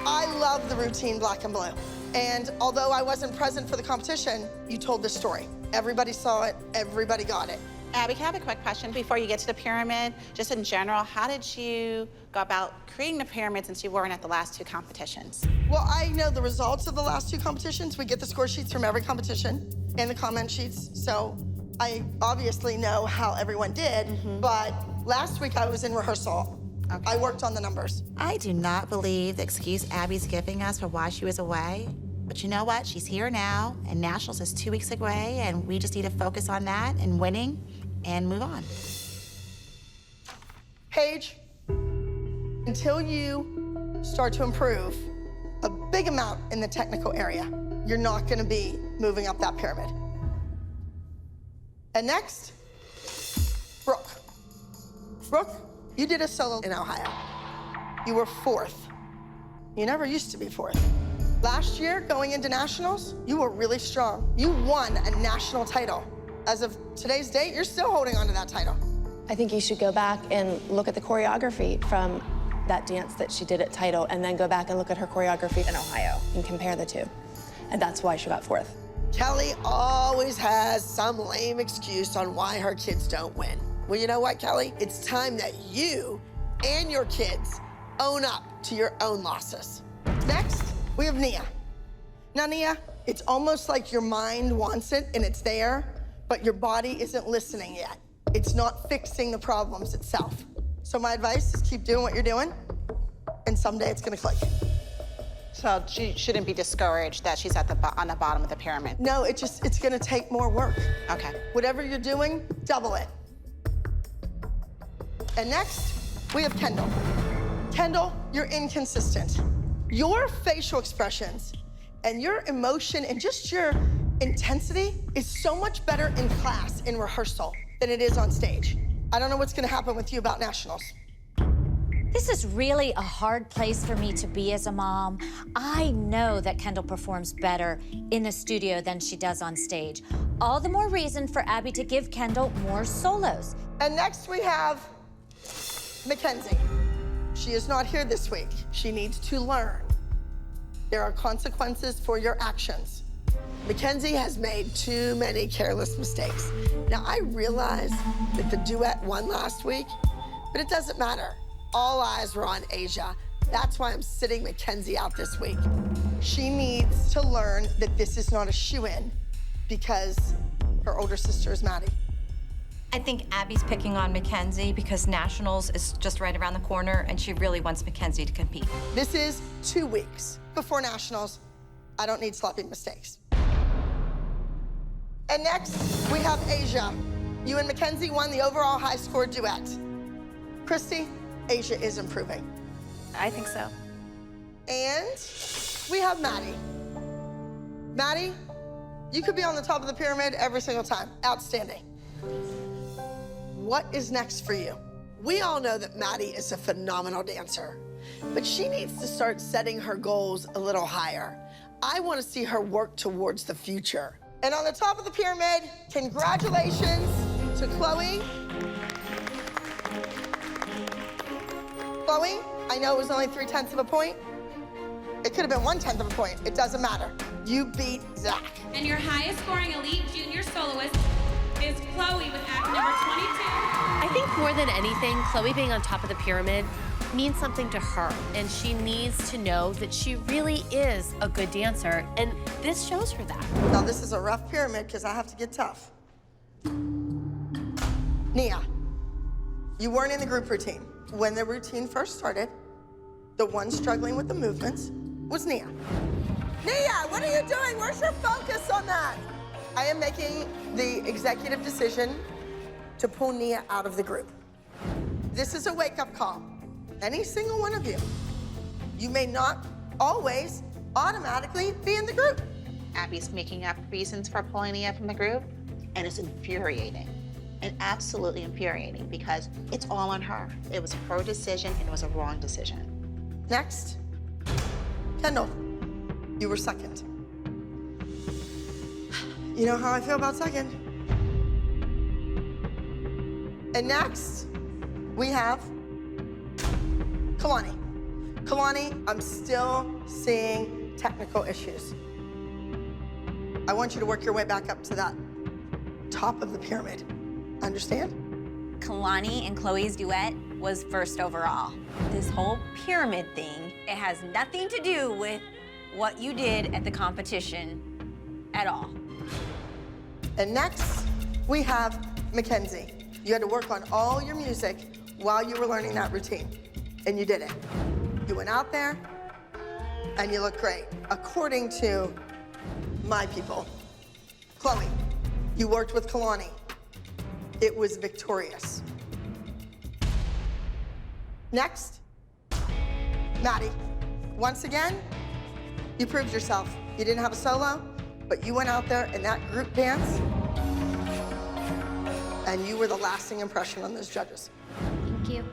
I love the routine Black and Blue. And although I wasn't present for the competition, you told this story. Everybody saw it, everybody got it. Abby, can I have a quick question before you get to the pyramid? Just in general, how did you go about creating the pyramid since you weren't at the last 2 competitions? Well, I know the results of the last 2 competitions. We get the score sheets from every competition and the comment sheets. So I obviously know how everyone did, but last week I was in rehearsal. Okay. I worked on the numbers. I do not believe the excuse Abby's giving us for why she was away. But you know what? She's here now, and Nationals is 2 weeks away, and we just need to focus on that and winning and move on. Paige, until you start to improve a big amount in the technical area, you're not gonna be moving up that pyramid. And next, Brooke. Brooke, you did a solo in Ohio. You were 4th. You never used to be 4th. Last year, going into nationals, you were really strong. You won a national title. As of today's date, you're still holding on to that title. I think you should go back and look at the choreography from that dance that she did at Title, and then go back and look at her choreography in Ohio and compare the 2. And that's why she got 4th. Kelly always has some lame excuse on why her kids don't win. Well, you know what, Kelly? It's time that you and your kids own up to your own losses. Next, we have Nia. Now, Nia, it's almost like your mind wants it and it's there, but your body isn't listening yet. It's not fixing the problems itself. So my advice is keep doing what you're doing, and someday it's gonna click. So she shouldn't be discouraged that she's at on the bottom of the pyramid. No, it's gonna take more work. Okay. Whatever you're doing, double it. And next, we have Kendall. Kendall, you're inconsistent. Your facial expressions and your emotion and just your intensity is so much better in class, in rehearsal, than it is on stage. I don't know what's gonna happen with you about nationals. This is really a hard place for me to be as a mom. I know that Kendall performs better in the studio than she does on stage. All the more reason for Abby to give Kendall more solos. And next we have McKenzie. She is not here this week. She needs to learn. There are consequences for your actions. McKenzie has made too many careless mistakes. Now, I realize that the duet won last week, but it doesn't matter. All eyes were on Asia. That's why I'm sitting McKenzie out this week. She needs to learn that this is not a shoo-in because her older sister is Maddie. I think Abby's picking on McKenzie because Nationals is just right around the corner and she really wants McKenzie to compete. This is 2 weeks before Nationals. I don't need sloppy mistakes. And next, we have Asia. You and McKenzie won the overall high score duet. Christy, Asia is improving. I think so. And we have Maddie. Maddie, you could be on the top of the pyramid every single time. Outstanding. What is next for you? We all know that Maddie is a phenomenal dancer, but she needs to start setting her goals a little higher. I want to see her work towards the future. And on the top of the pyramid, congratulations to Chloe. Chloe, I know it was only 3/10 of a point. It could have been 1/10 of a point. It doesn't matter. You beat Zach. And your highest scoring elite junior soloist is Chloe with act number 22. I think more than anything, Chloe being on top of the pyramid means something to her, and she needs to know that she really is a good dancer, and this shows her that. Now, this is a rough pyramid because I have to get tough. Nia, you weren't in the group routine. When the routine first started, the one struggling with the movements was Nia. Nia, what are you doing? Where's your focus on that? I am making the executive decision to pull Nia out of the group. This is a wake-up call. Any single one of you. You may not always automatically be in the group. Abby's making up reasons for pulling Nia from the group, and it's infuriating. And absolutely infuriating because it's all on her. It was her decision and it was a wrong decision. Next, Kendall. You were second. You know how I feel about second. And next, we have Colani. Colani, I'm still seeing technical issues. I want you to work your way back up to that top of the pyramid. Understand? Colani and Chloe's duet was first overall. This whole pyramid thing, it has nothing to do with what you did at the competition at all. And next, we have McKenzie. You had to work on all your music while you were learning that routine, and you did it. You went out there, and you looked great, according to my people. Chloe, you worked with Colani. It was victorious. Next, Maddie. Once again, you proved yourself. You didn't have a solo, but you went out there in that group dance, and you were the lasting impression on those judges. Thank you.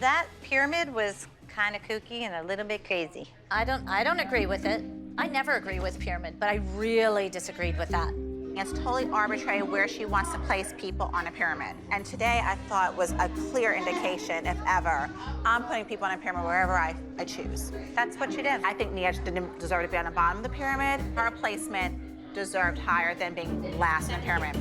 That pyramid was kind of kooky and a little bit crazy. I don't agree with it. I never agree with pyramid, but I really disagreed with that. It's totally arbitrary where she wants to place people on a pyramid. And today I thought was a clear indication, if ever, I'm putting people on a pyramid wherever I choose. That's what she did. I think Nia didn't deserve to be on the bottom of the pyramid. Her placement deserved higher than being last in the pyramid.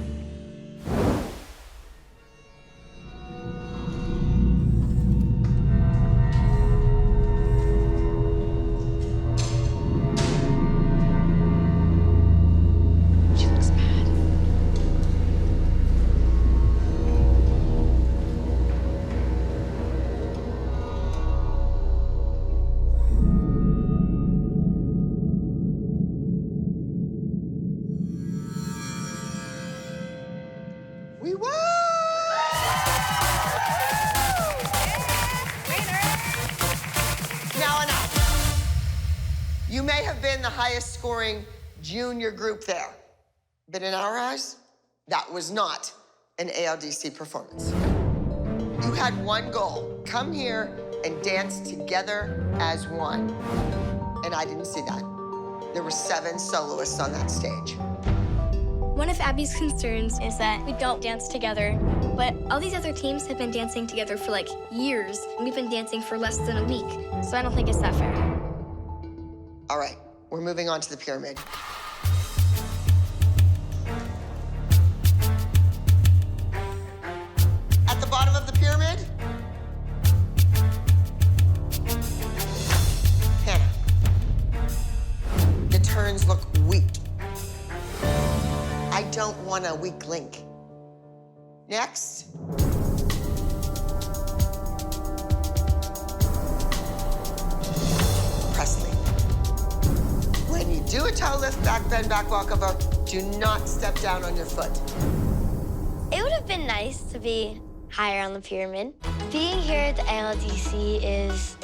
We won! Now enough. You may have been the highest scoring junior group there, but in our eyes, that was not an ALDC performance. You had one goal, come here and dance together as one. And I didn't see that. There were 7 soloists on that stage. One of Abby's concerns is that we don't dance together, but all these other teams have been dancing together for like years, and we've been dancing for less than a week, so I don't think it's that fair. All right, we're moving on to the pyramid. At the bottom of the pyramid, Hannah. The turns look weak. I don't want a weak link. Next. Presley. When you do a toe lift, back bend, back walk over, do not step down on your foot. It would have been nice to be higher on the pyramid. Being here at the ALDC is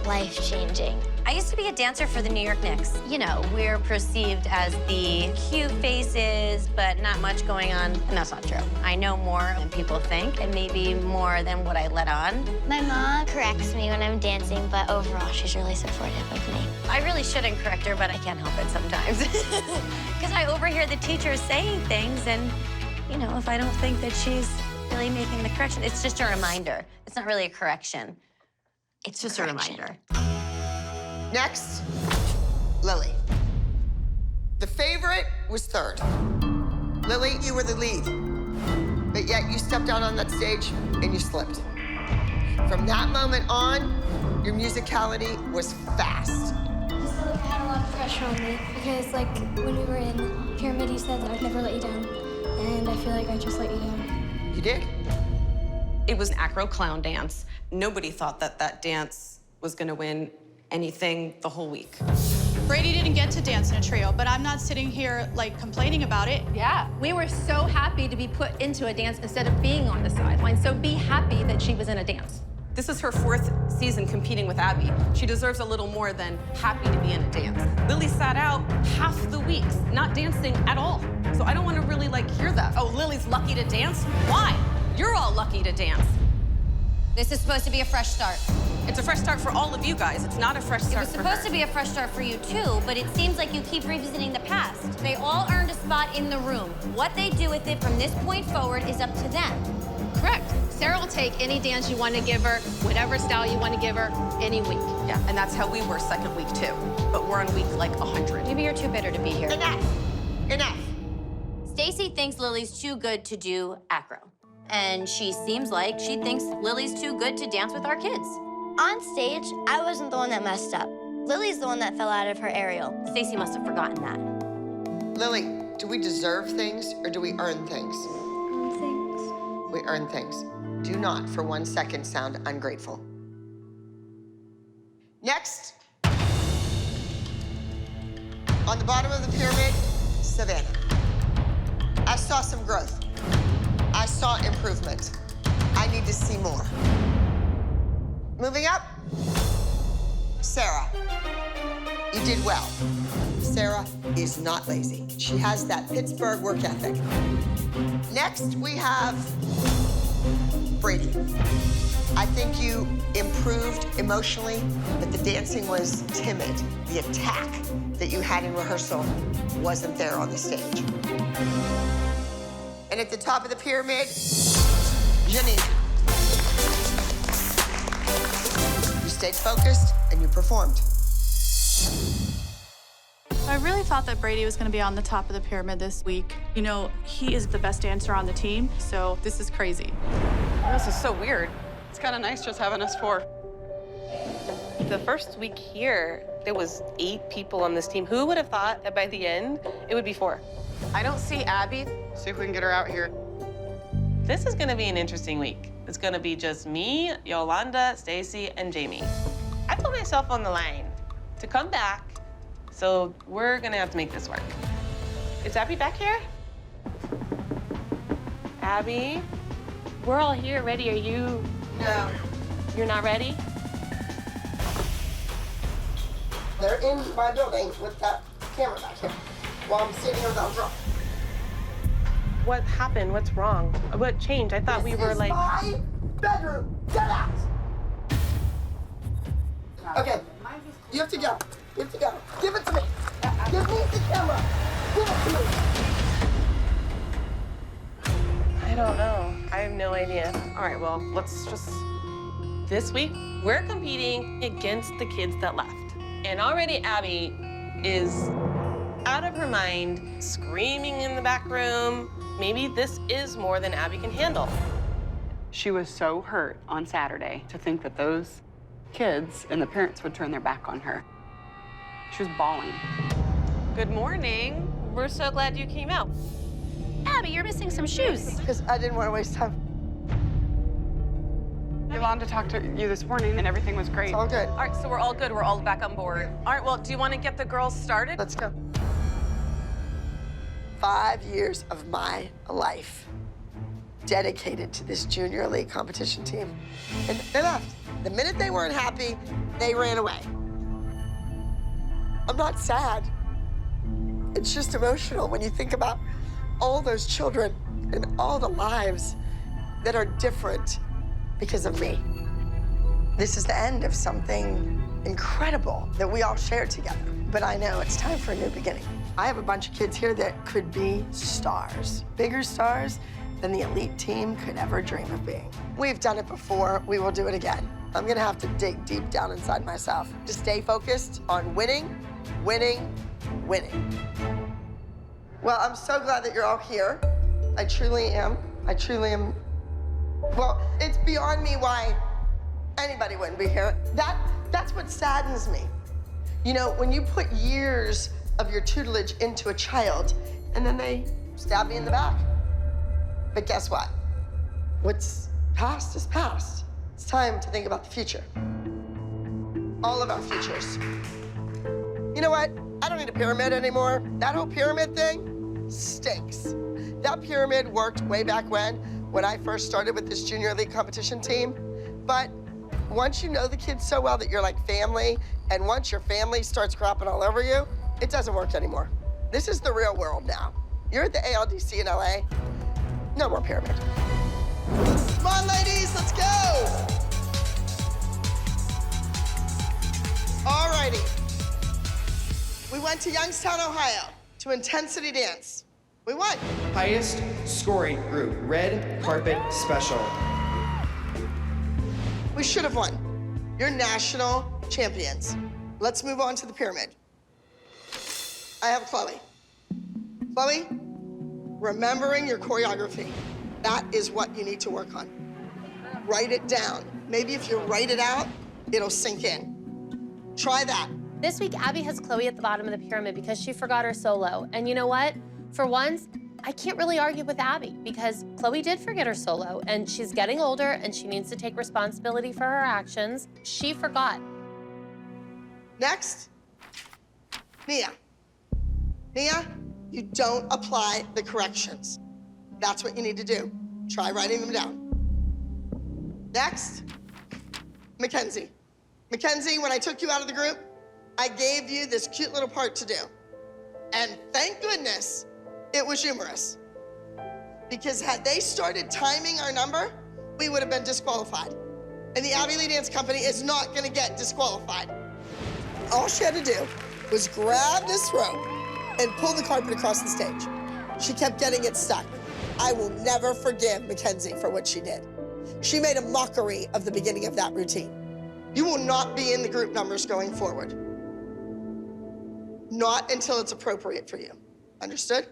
life-changing. I used to be a dancer for the New York Knicks. You know, we're perceived as the cute faces, but not much going on, and that's not true. I know more than people think, and maybe more than what I let on. My mom corrects me when I'm dancing, but overall, she's really supportive of me. I really shouldn't correct her, but I can't help it sometimes. Because I overhear the teachers saying things, and, you know, if I don't think that she's really making the correction, it's just a reminder. It's not really a correction. It's just a reminder. Next, Lily. The favorite was third. Lily, you were the lead, but yet you stepped out on that stage and you slipped. From that moment on, your musicality was fast. I just felt like I had a lot of pressure on me because, like, when we were in Pyramid, you said that I'd never let you down, and I feel like I just let you down. You did. It was an acro clown dance. Nobody thought that that dance was gonna win anything the whole week. Brady didn't get to dance in a trio, but I'm not sitting here, like, complaining about it. Yeah, we were so happy to be put into a dance instead of being on the sideline, so be happy that she was in a dance. This is her 4th season competing with Abby. She deserves a little more than happy to be in a dance. Lily sat out half the weeks, not dancing at all. So I don't want to really, like, hear that. Oh, Lily's lucky to dance? Why? You're all lucky to dance. This is supposed to be a fresh start. It's a fresh start for all of you guys. It's not a fresh start It was for supposed her. to be a fresh start for you too, but it seems like you keep revisiting the past. They all earned a spot in the room. What they do with it from this point forward is up to them. Correct. Sarah will take any dance you want to give her, whatever style you want to give her, any week. Yeah, and that's how we were second week too. But we're on week like 100. Maybe you're too bitter to be here. Enough. Enough. Stacy thinks Lily's too good to do acro. And she seems like she thinks Lily's too good to dance with our kids. On stage, I wasn't the one that messed up. Lily's the one that fell out of her aerial. Stacy must have forgotten that. Lily, do we deserve things or do we earn things? Things. We earn things. Do not for 1 second sound ungrateful. Next. On the bottom of the pyramid, Savannah. I saw some growth. I saw improvement. I need to see more. Moving up, Sarah. You did well. Sarah is not lazy. She has that Pittsburgh work ethic. Next, we have Brady. I think you improved emotionally, but the dancing was timid. The attack that you had in rehearsal wasn't there on the stage. And at the top of the pyramid, Janine. You stayed focused and you performed. I really thought that Brady was going to be on the top of the pyramid this week. You know, he is the best dancer on the team, so this is crazy. This is so weird. It's kind of nice just having us four. The first week here, there was 8 people on this team. Who would have thought that by the end, it would be 4? I don't see Abby. See if we can get her out here. This is gonna be an interesting week. It's gonna be just me, Yolanda, Stacy, and Jamie. I put myself on the line to come back, so we're gonna have to make this work. Is Abby back here? Abby? We're all here ready. Are you? No. You're not ready? They're in my building with that camera back here while I'm sitting here without a drum. What happened? What's wrong? What changed? I thought we were like. This is my bedroom. Get out. Okay. You have to go. You have to go. Give it to me. Give me the camera. Give it to me. I don't know. I have no idea. All right, well, let's just... This week, we're competing against the kids that left. And already Abby is out of her mind, screaming in the back room. Maybe this is more than Abby can handle. She was so hurt on Saturday to think that those kids and the parents would turn their back on her. She was bawling. Good morning. We're so glad you came out. Abby, you're missing some shoes. Because I didn't want to waste time. Yolanda talked to you this morning and everything was great. It's all good. All right, so we're all good. We're all back on board. All right, well, do you want to get the girls started? Let's go. 5 years of my life dedicated to this junior league competition team. And they left. The minute they weren't happy, they ran away. I'm not sad. It's just emotional when you think about all those children and all the lives that are different because of me. This is the end of something incredible that we all shared together. But I know it's time for a new beginning. I have a bunch of kids here that could be stars, bigger stars than the elite team could ever dream of being. We've done it before, we will do it again. I'm gonna have to dig deep down inside myself to stay focused on winning, winning, winning. Well, I'm so glad that you're all here. I truly am. I truly am. Well, it's beyond me why anybody wouldn't be here. That's what saddens me. You know, when you put years of your tutelage into a child and then they stab me in the back. But guess what? What's past is past. It's time to think about the future. All of our futures. You know what? I don't need a pyramid anymore. That whole pyramid thing stinks. That pyramid worked way back when I first started with this junior league competition team. But once you know the kids so well that you're like family, and once your family starts crapping all over you, it doesn't work anymore. This is the real world now. You're at the ALDC in LA. No more pyramid. Come on, ladies, let's go. All righty. We went to Youngstown, Ohio, to Intensity Dance. We won. Highest scoring group, red carpet special. We should have won. You're national champions. Let's move on to the pyramid. I have Chloe. Chloe, remembering your choreography. That is what you need to work on. Write it down. Maybe if you write it out, it'll sink in. Try that. This week, Abby has Chloe at the bottom of the pyramid because she forgot her solo. And you know what? For once, I can't really argue with Abby because Chloe did forget her solo and she's getting older and she needs to take responsibility for her actions. She forgot. Next, Nia. Nia, you don't apply the corrections. That's what you need to do. Try writing them down. Next, McKenzie. McKenzie, when I took you out of the group, I gave you this cute little part to do. And thank goodness it was humorous. Because had they started timing our number, we would have been disqualified. And the Abby Lee Dance Company is not gonna get disqualified. All she had to do was grab this rope and pull the carpet across the stage. She kept getting it stuck. I will never forgive McKenzie for what she did. She made a mockery of the beginning of that routine. You will not be in the group numbers going forward. Not until it's appropriate for you. Understood?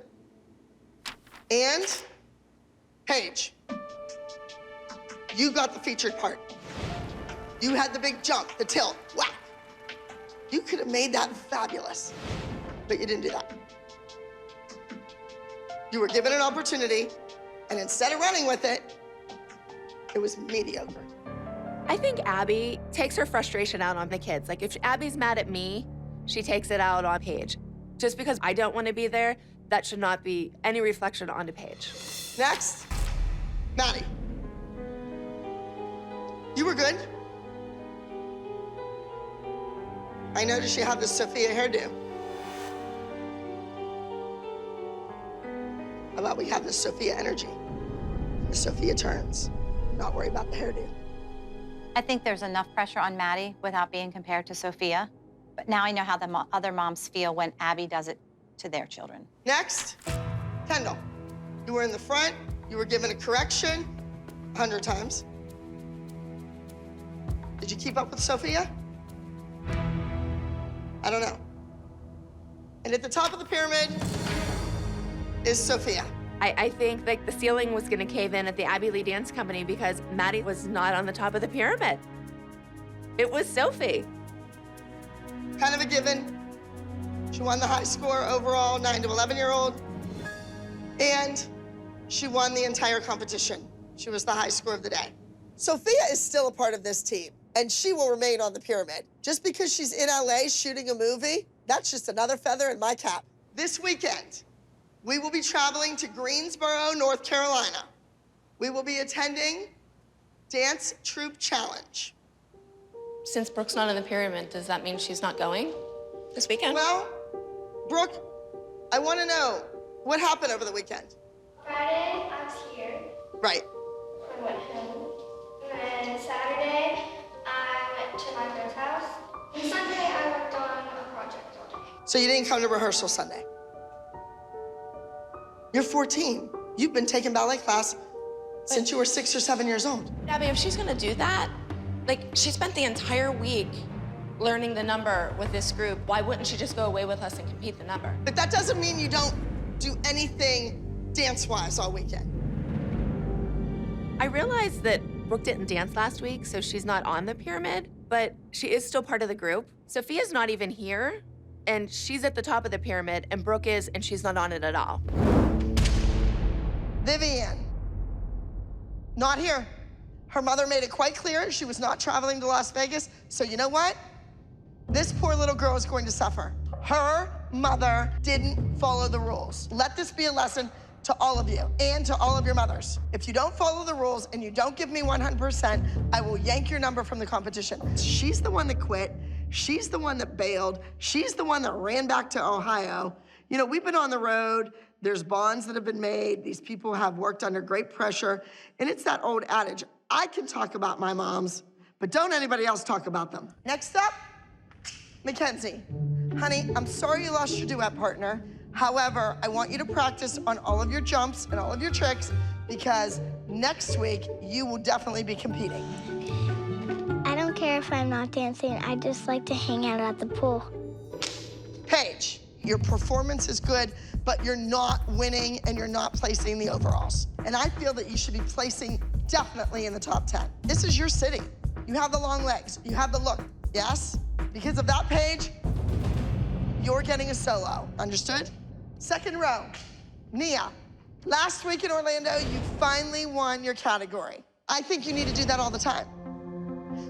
And Paige, you got the featured part. You had the big jump, the tilt, whack. You could have made that fabulous, but you didn't do that. You were given an opportunity, and instead of running with it, it was mediocre. I think Abby takes her frustration out on the kids. Like, if Abby's mad at me, she takes it out on Paige. Just because I don't want to be there, that should not be any reflection onto Paige. Next, Maddie. You were good. I noticed you have the Sophia hairdo. How about we have the Sophia energy? The Sophia turns. Not worry about the hairdo. I think there's enough pressure on Maddie without being compared to Sophia. But now I know how the other moms feel when Abby does it to their children. Next, Kendall. You were in the front. You were given a correction 100 times. Did you keep up with Sophia? I don't know. And at the top of the pyramid is Sophia. I think like the ceiling was gonna cave in at the Abby Lee Dance Company because Maddie was not on the top of the pyramid. It was Sophie. Kind of a given. She won the high score overall, 9 to 11-year-old. And she won the entire competition. She was the high score of the day. Sophia is still a part of this team, and she will remain on the pyramid. Just because she's in LA shooting a movie, that's just another feather in my cap. This weekend, we will be traveling to Greensboro, North Carolina. We will be attending Dance Troupe Challenge. Since Brooke's not in the pyramid, does that mean she's not going this weekend? Well, Brooke, I want to know, what happened over the weekend? Friday, I was here. Right. I went home. And then Saturday, I went to my friend's house. And Sunday, I worked on a project all day. So you didn't come to rehearsal Sunday? You're 14. You've been taking ballet class since you were 6 or 7 years old. Abby, if she's gonna do that, like, she spent the entire week learning the number with this group. Why wouldn't she just go away with us and compete the number? But that doesn't mean you don't do anything dance-wise all weekend. I realized that Brooke didn't dance last week, so she's not on the pyramid, but she is still part of the group. Sophia's not even here, and she's at the top of the pyramid, and Brooke is, and she's not on it at all. Vivian, not here. Her mother made it quite clear she was not traveling to Las Vegas, so you know what? This poor little girl is going to suffer. Her mother didn't follow the rules. Let this be a lesson to all of you and to all of your mothers. If you don't follow the rules and you don't give me 100%, I will yank your number from the competition. She's the one that quit. She's the one that bailed. She's the one that ran back to Ohio. You know, we've been on the road. There's bonds that have been made. These people have worked under great pressure. And it's that old adage, I can talk about my moms, but don't anybody else talk about them. Next up, McKenzie, honey, I'm sorry you lost your duet partner. However, I want you to practice on all of your jumps and all of your tricks because next week you will definitely be competing. I don't care if I'm not dancing. I just like to hang out at the pool. Paige, your performance is good, but you're not winning and you're not placing the overalls. And I feel that you should be placing definitely in the top 10. This is your city. You have the long legs, you have the look, yes? Because of that, Paige, you're getting a solo, understood? Second row, Nia. Last week in Orlando, you finally won your category. I think you need to do that all the time.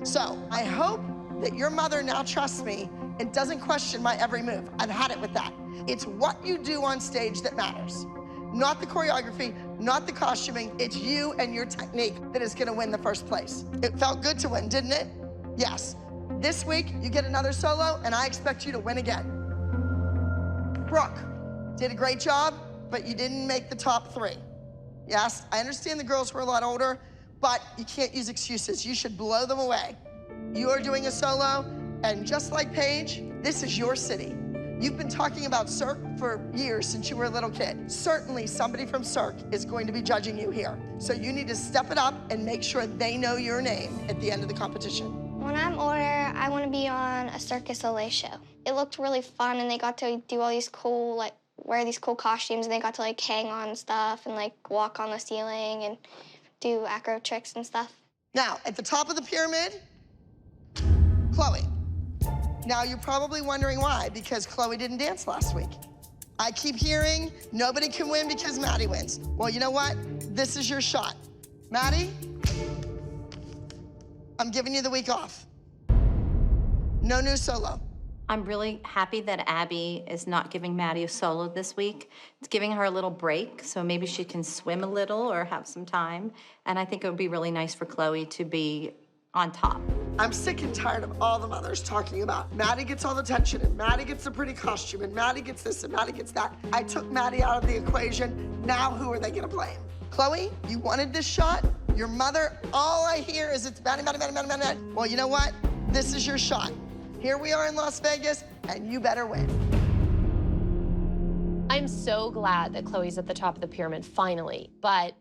So I hope that your mother now trusts me and doesn't question my every move. I've had it with that. It's what you do on stage that matters. Not the choreography, not the costuming. It's you and your technique that is gonna win the first place. It felt good to win, didn't it? Yes. This week, you get another solo, and I expect you to win again. Brooke, did a great job, but you didn't make the top 3. Yes, I understand the girls were a lot older, but you can't use excuses. You should blow them away. You are doing a solo, and just like Paige, this is your city. You've been talking about Cirque for years since you were a little kid. Certainly somebody from Cirque is going to be judging you here. So you need to step it up and make sure they know your name at the end of the competition. When I'm older, I want to be on a Circus Soleil show. It looked really fun, and they got to do all these cool, like, wear these cool costumes, and they got to, like, hang on stuff and, like, walk on the ceiling and do acro tricks and stuff. Now, at the top of the pyramid, Chloe. Now, you're probably wondering why, because Chloe didn't dance last week. I keep hearing nobody can win because Maddie wins. Well, you know what? This is your shot. Maddie, I'm giving you the week off. No new solo. I'm really happy that Abby is not giving Maddie a solo this week. It's giving her a little break, so maybe she can swim a little or have some time. And I think it would be really nice for Chloe to be on top. I'm sick and tired of all the mothers talking about Maddie gets all the attention, and Maddie gets the pretty costume, and Maddie gets this, and Maddie gets that. I took Maddie out of the equation. Now who are they gonna blame? Chloe, you wanted this shot. Your mother, all I hear is it's Maddie, Maddie, Maddie, Maddie, Maddie, Maddie. Well, you know what? This is your shot. Here we are in Las Vegas, and you better win. I'm so glad that Chloe's at the top of the pyramid, finally. But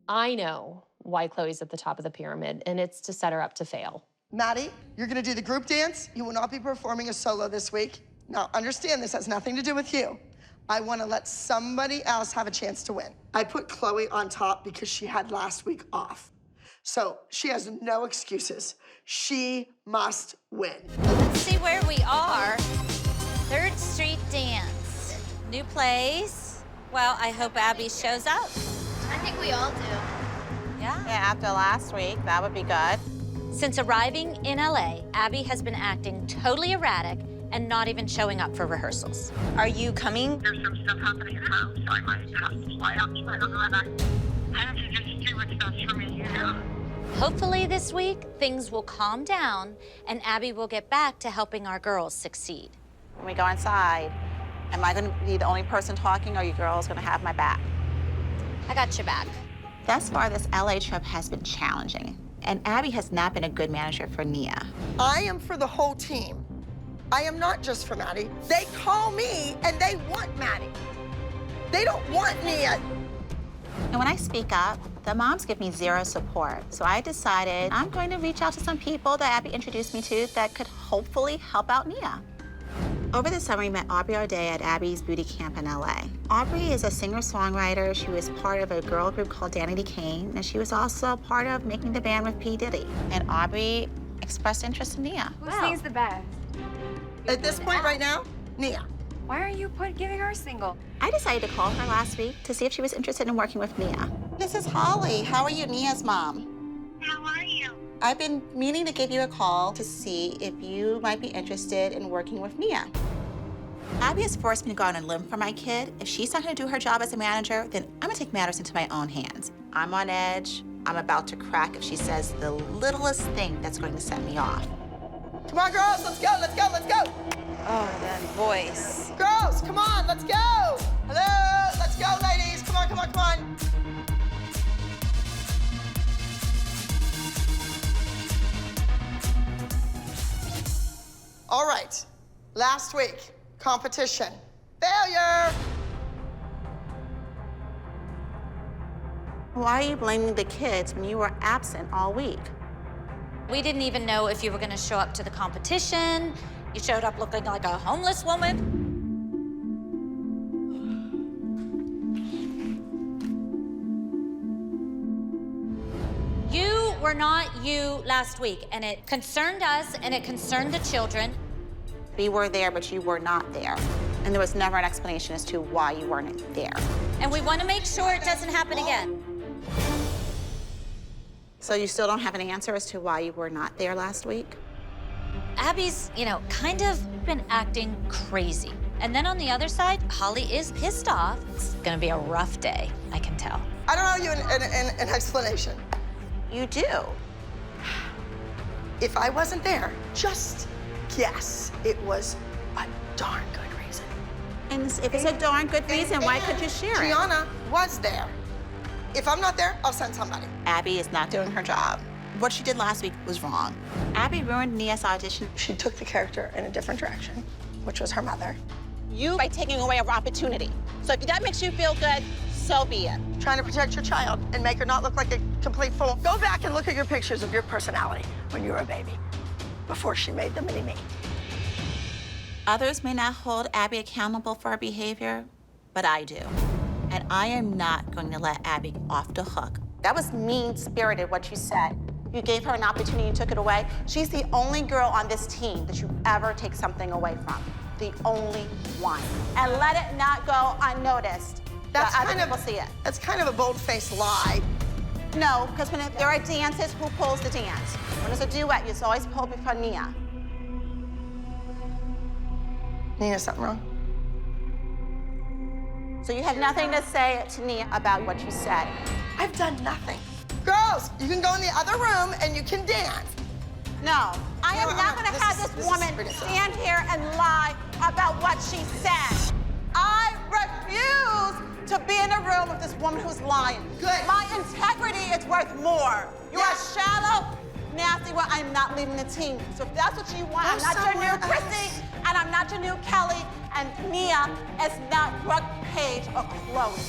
I know why Chloe's at the top of the pyramid, and it's to set her up to fail. Maddie, you're gonna do the group dance. You will not be performing a solo this week. Now, understand this has nothing to do with you. I wanna let somebody else have a chance to win. I put Chloe on top because she had last week off. So she has no excuses. She must win. Let's see where we are. 3rd Street Dance. New place. Well, I hope Abby shows up. I think we all do. Yeah? Yeah, after last week, that would be good. Since arriving in LA, Abby has been acting totally erratic and not even showing up for rehearsals. Are you coming? There's some stuff happening at home, so I might have to fly out. I don't know if I have to just do what's best for me, you know? Hopefully this week, things will calm down and Abby will get back to helping our girls succeed. When we go inside, am I going to be the only person talking, or are you girls going to have my back? I got your back. Thus far, this LA trip has been challenging, and Abby has not been a good manager for Nia. I am for the whole team. I am not just for Maddie. They call me and they want Maddie. They don't want Nia. And when I speak up, the moms give me zero support. So I decided I'm going to reach out to some people that Abby introduced me to that could hopefully help out Nia. Over the summer, we met Aubrey O'Day at Abby's beauty camp in LA. Aubrey is a singer-songwriter. She was part of a girl group called Danity Kane, and she was also part of making the band with P. Diddy. And Aubrey expressed interest in Nia. Who sings the best? At this point right now, Nia. Why are you giving her a single? I decided to call her last week to see if she was interested in working with Nia. This is Holly. How are you, Nia's mom? How are you? I've been meaning to give you a call to see if you might be interested in working with Nia. Abby has forced me to go out on a limb for my kid. If she's not gonna do her job as a manager, then I'm gonna take matters into my own hands. I'm on edge. I'm about to crack if she says the littlest thing that's going to set me off. Come on, girls, let's go, let's go, let's go. Oh, that voice. Girls, come on, let's go. Hello, let's go, ladies. Come on, come on, come on. All right, Last week, competition. Failure! Why are you blaming the kids when you were absent all week? We didn't even know if you were gonna show up to the competition. You showed up looking like a homeless woman. You were not you last week, and it concerned us, and it concerned the children. We were there, but you were not there. And there was never an explanation as to why you weren't there. And we want to make sure it doesn't happen again. So you still don't have an answer as to why you were not there last week? Abby's, kind of been acting crazy. And then on the other side, Holly is pissed off. It's gonna be a rough day, I can tell. I don't owe you an explanation. You do. If I wasn't there, just guess it was a darn good reason. And if it's a darn good reason, why could you share it? Gianna was there. If I'm not there, I'll send somebody. Abby is not doing her job. What she did last week was wrong. Abby ruined Nia's audition. She took the character in a different direction, which was her mother. You by taking away our opportunity. So if that makes you feel good, so be it. Trying to protect your child and make her not look like a complete fool. Go back and look at your pictures of your personality when you were a baby, before she made the mini-me. Others may not hold Abby accountable for her behavior, but I do. And I am not going to let Abby off the hook. That was mean-spirited, what you said. You gave her an opportunity, you took it away. She's the only girl on this team that you ever take something away from. The only one. And let it not go unnoticed. That's other kind people of, see it. That's kind of a bold-faced lie. No, because when there are dances, who pulls the dance? When there's a duet, it's always pulled before Nia. Nia, something wrong? So you have nothing to say to Nia about what you said. I've done nothing. Girls, you can go in the other room and you can dance. No, I am not going to have this woman stand here and lie about what she said. I refuse to be in a room with this woman who's lying. Good. My integrity is worth more. You are shallow, nasty. Well, I'm not leaving the team. So if that's what you want, I'm not your new Chrissy, and I'm not your new Kelly, and Nia is not Brooke, Paige, or Chloe.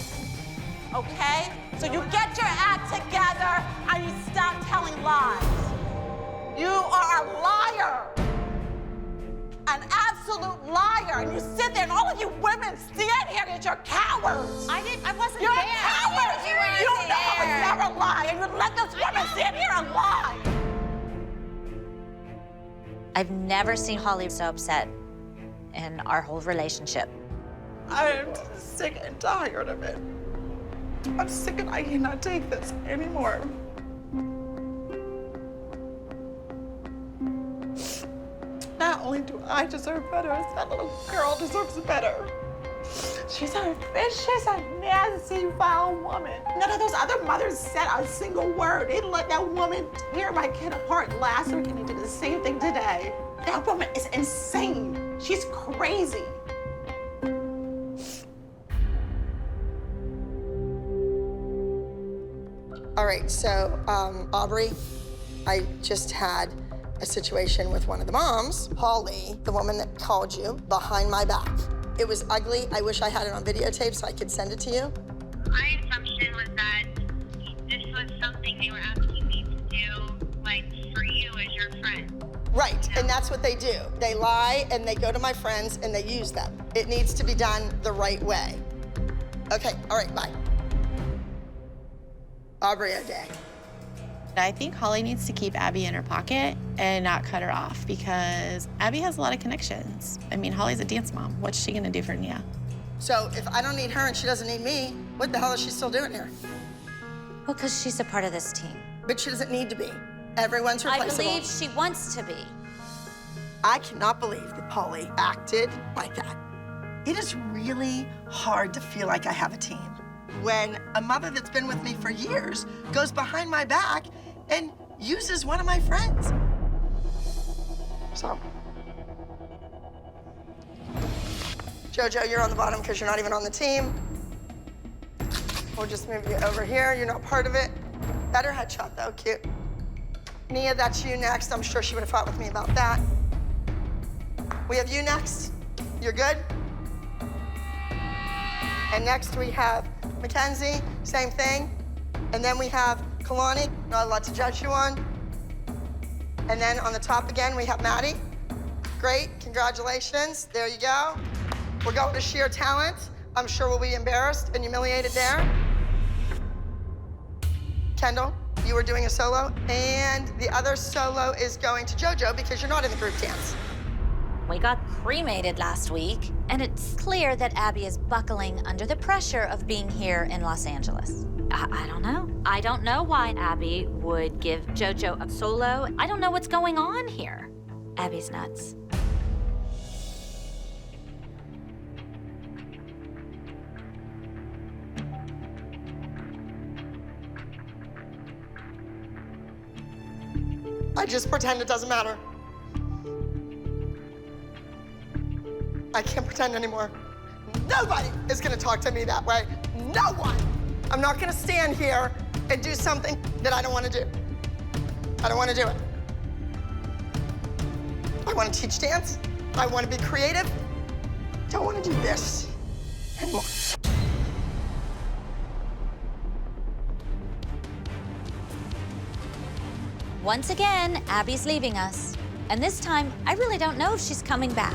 Okay? So you get your act together and you stop telling lies. You are a liar. An absolute liar. And you sit there and all of you women stand here and you're cowards. I wasn't you're there. Cowards. You know it's never a lie. And you let this woman stand here and lie. I've never seen Holly so upset in our whole relationship. I'm sick and tired of it. I'm sick and I cannot take this anymore. Not only do I deserve better, that little girl deserves better. She's a vicious and nasty, foul woman. None of those other mothers said a single word. They let that woman tear my kid apart last week and they did the same thing today. That woman is insane. She's crazy. All right, so Aubrey, I just had a situation with one of the moms, Holly, the woman that called you, behind my back. It was ugly. I wish I had it on videotape so I could send it to you. My assumption was that this was something they were asking me to do, like, for you as your friend. Right, and that's what they do. They lie and they go to my friends and they use them. It needs to be done the right way. Okay, all right, bye. Aubrey O'Day. I think Holly needs to keep Abby in her pocket and not cut her off because Abby has a lot of connections. I mean, Holly's a dance mom. What's she gonna do for Nia? So if I don't need her and she doesn't need me, what the hell is she still doing here? Well, because she's a part of this team. But she doesn't need to be. Everyone's replaceable. I believe she wants to be. I cannot believe that Holly acted like that. It is really hard to feel like I have a team when a mother that's been with me for years goes behind my back and uses one of my friends. So, JoJo, you're on the bottom because you're not even on the team. We'll just move you over here. You're not part of it. Better headshot, though. Cute. Nia, that's you next. I'm sure she would have fought with me about that. we have you next. You're good? And next we have McKenzie, same thing. And then we have Colani, not a lot to judge you on. And then on the top again, we have Maddie. Great, congratulations, there you go. We're going to sheer talent. I'm sure we'll be embarrassed and humiliated there. Kendall, you were doing a solo, and the other solo is going to JoJo because you're not in the group dance. We got cremated last week, and it's clear that Abby is buckling under the pressure of being here in Los Angeles. I don't know. I don't know why Abby would give JoJo a solo. I don't know what's going on here. Abby's nuts. I just pretend it doesn't matter. I can't pretend anymore. Nobody is gonna talk to me that way. No one. I'm not gonna stand here and do something that I don't wanna do. I don't wanna do it. I wanna teach dance. I wanna be creative. Don't wanna do this anymore. Once again, Abby's leaving us. And this time, I really don't know if she's coming back.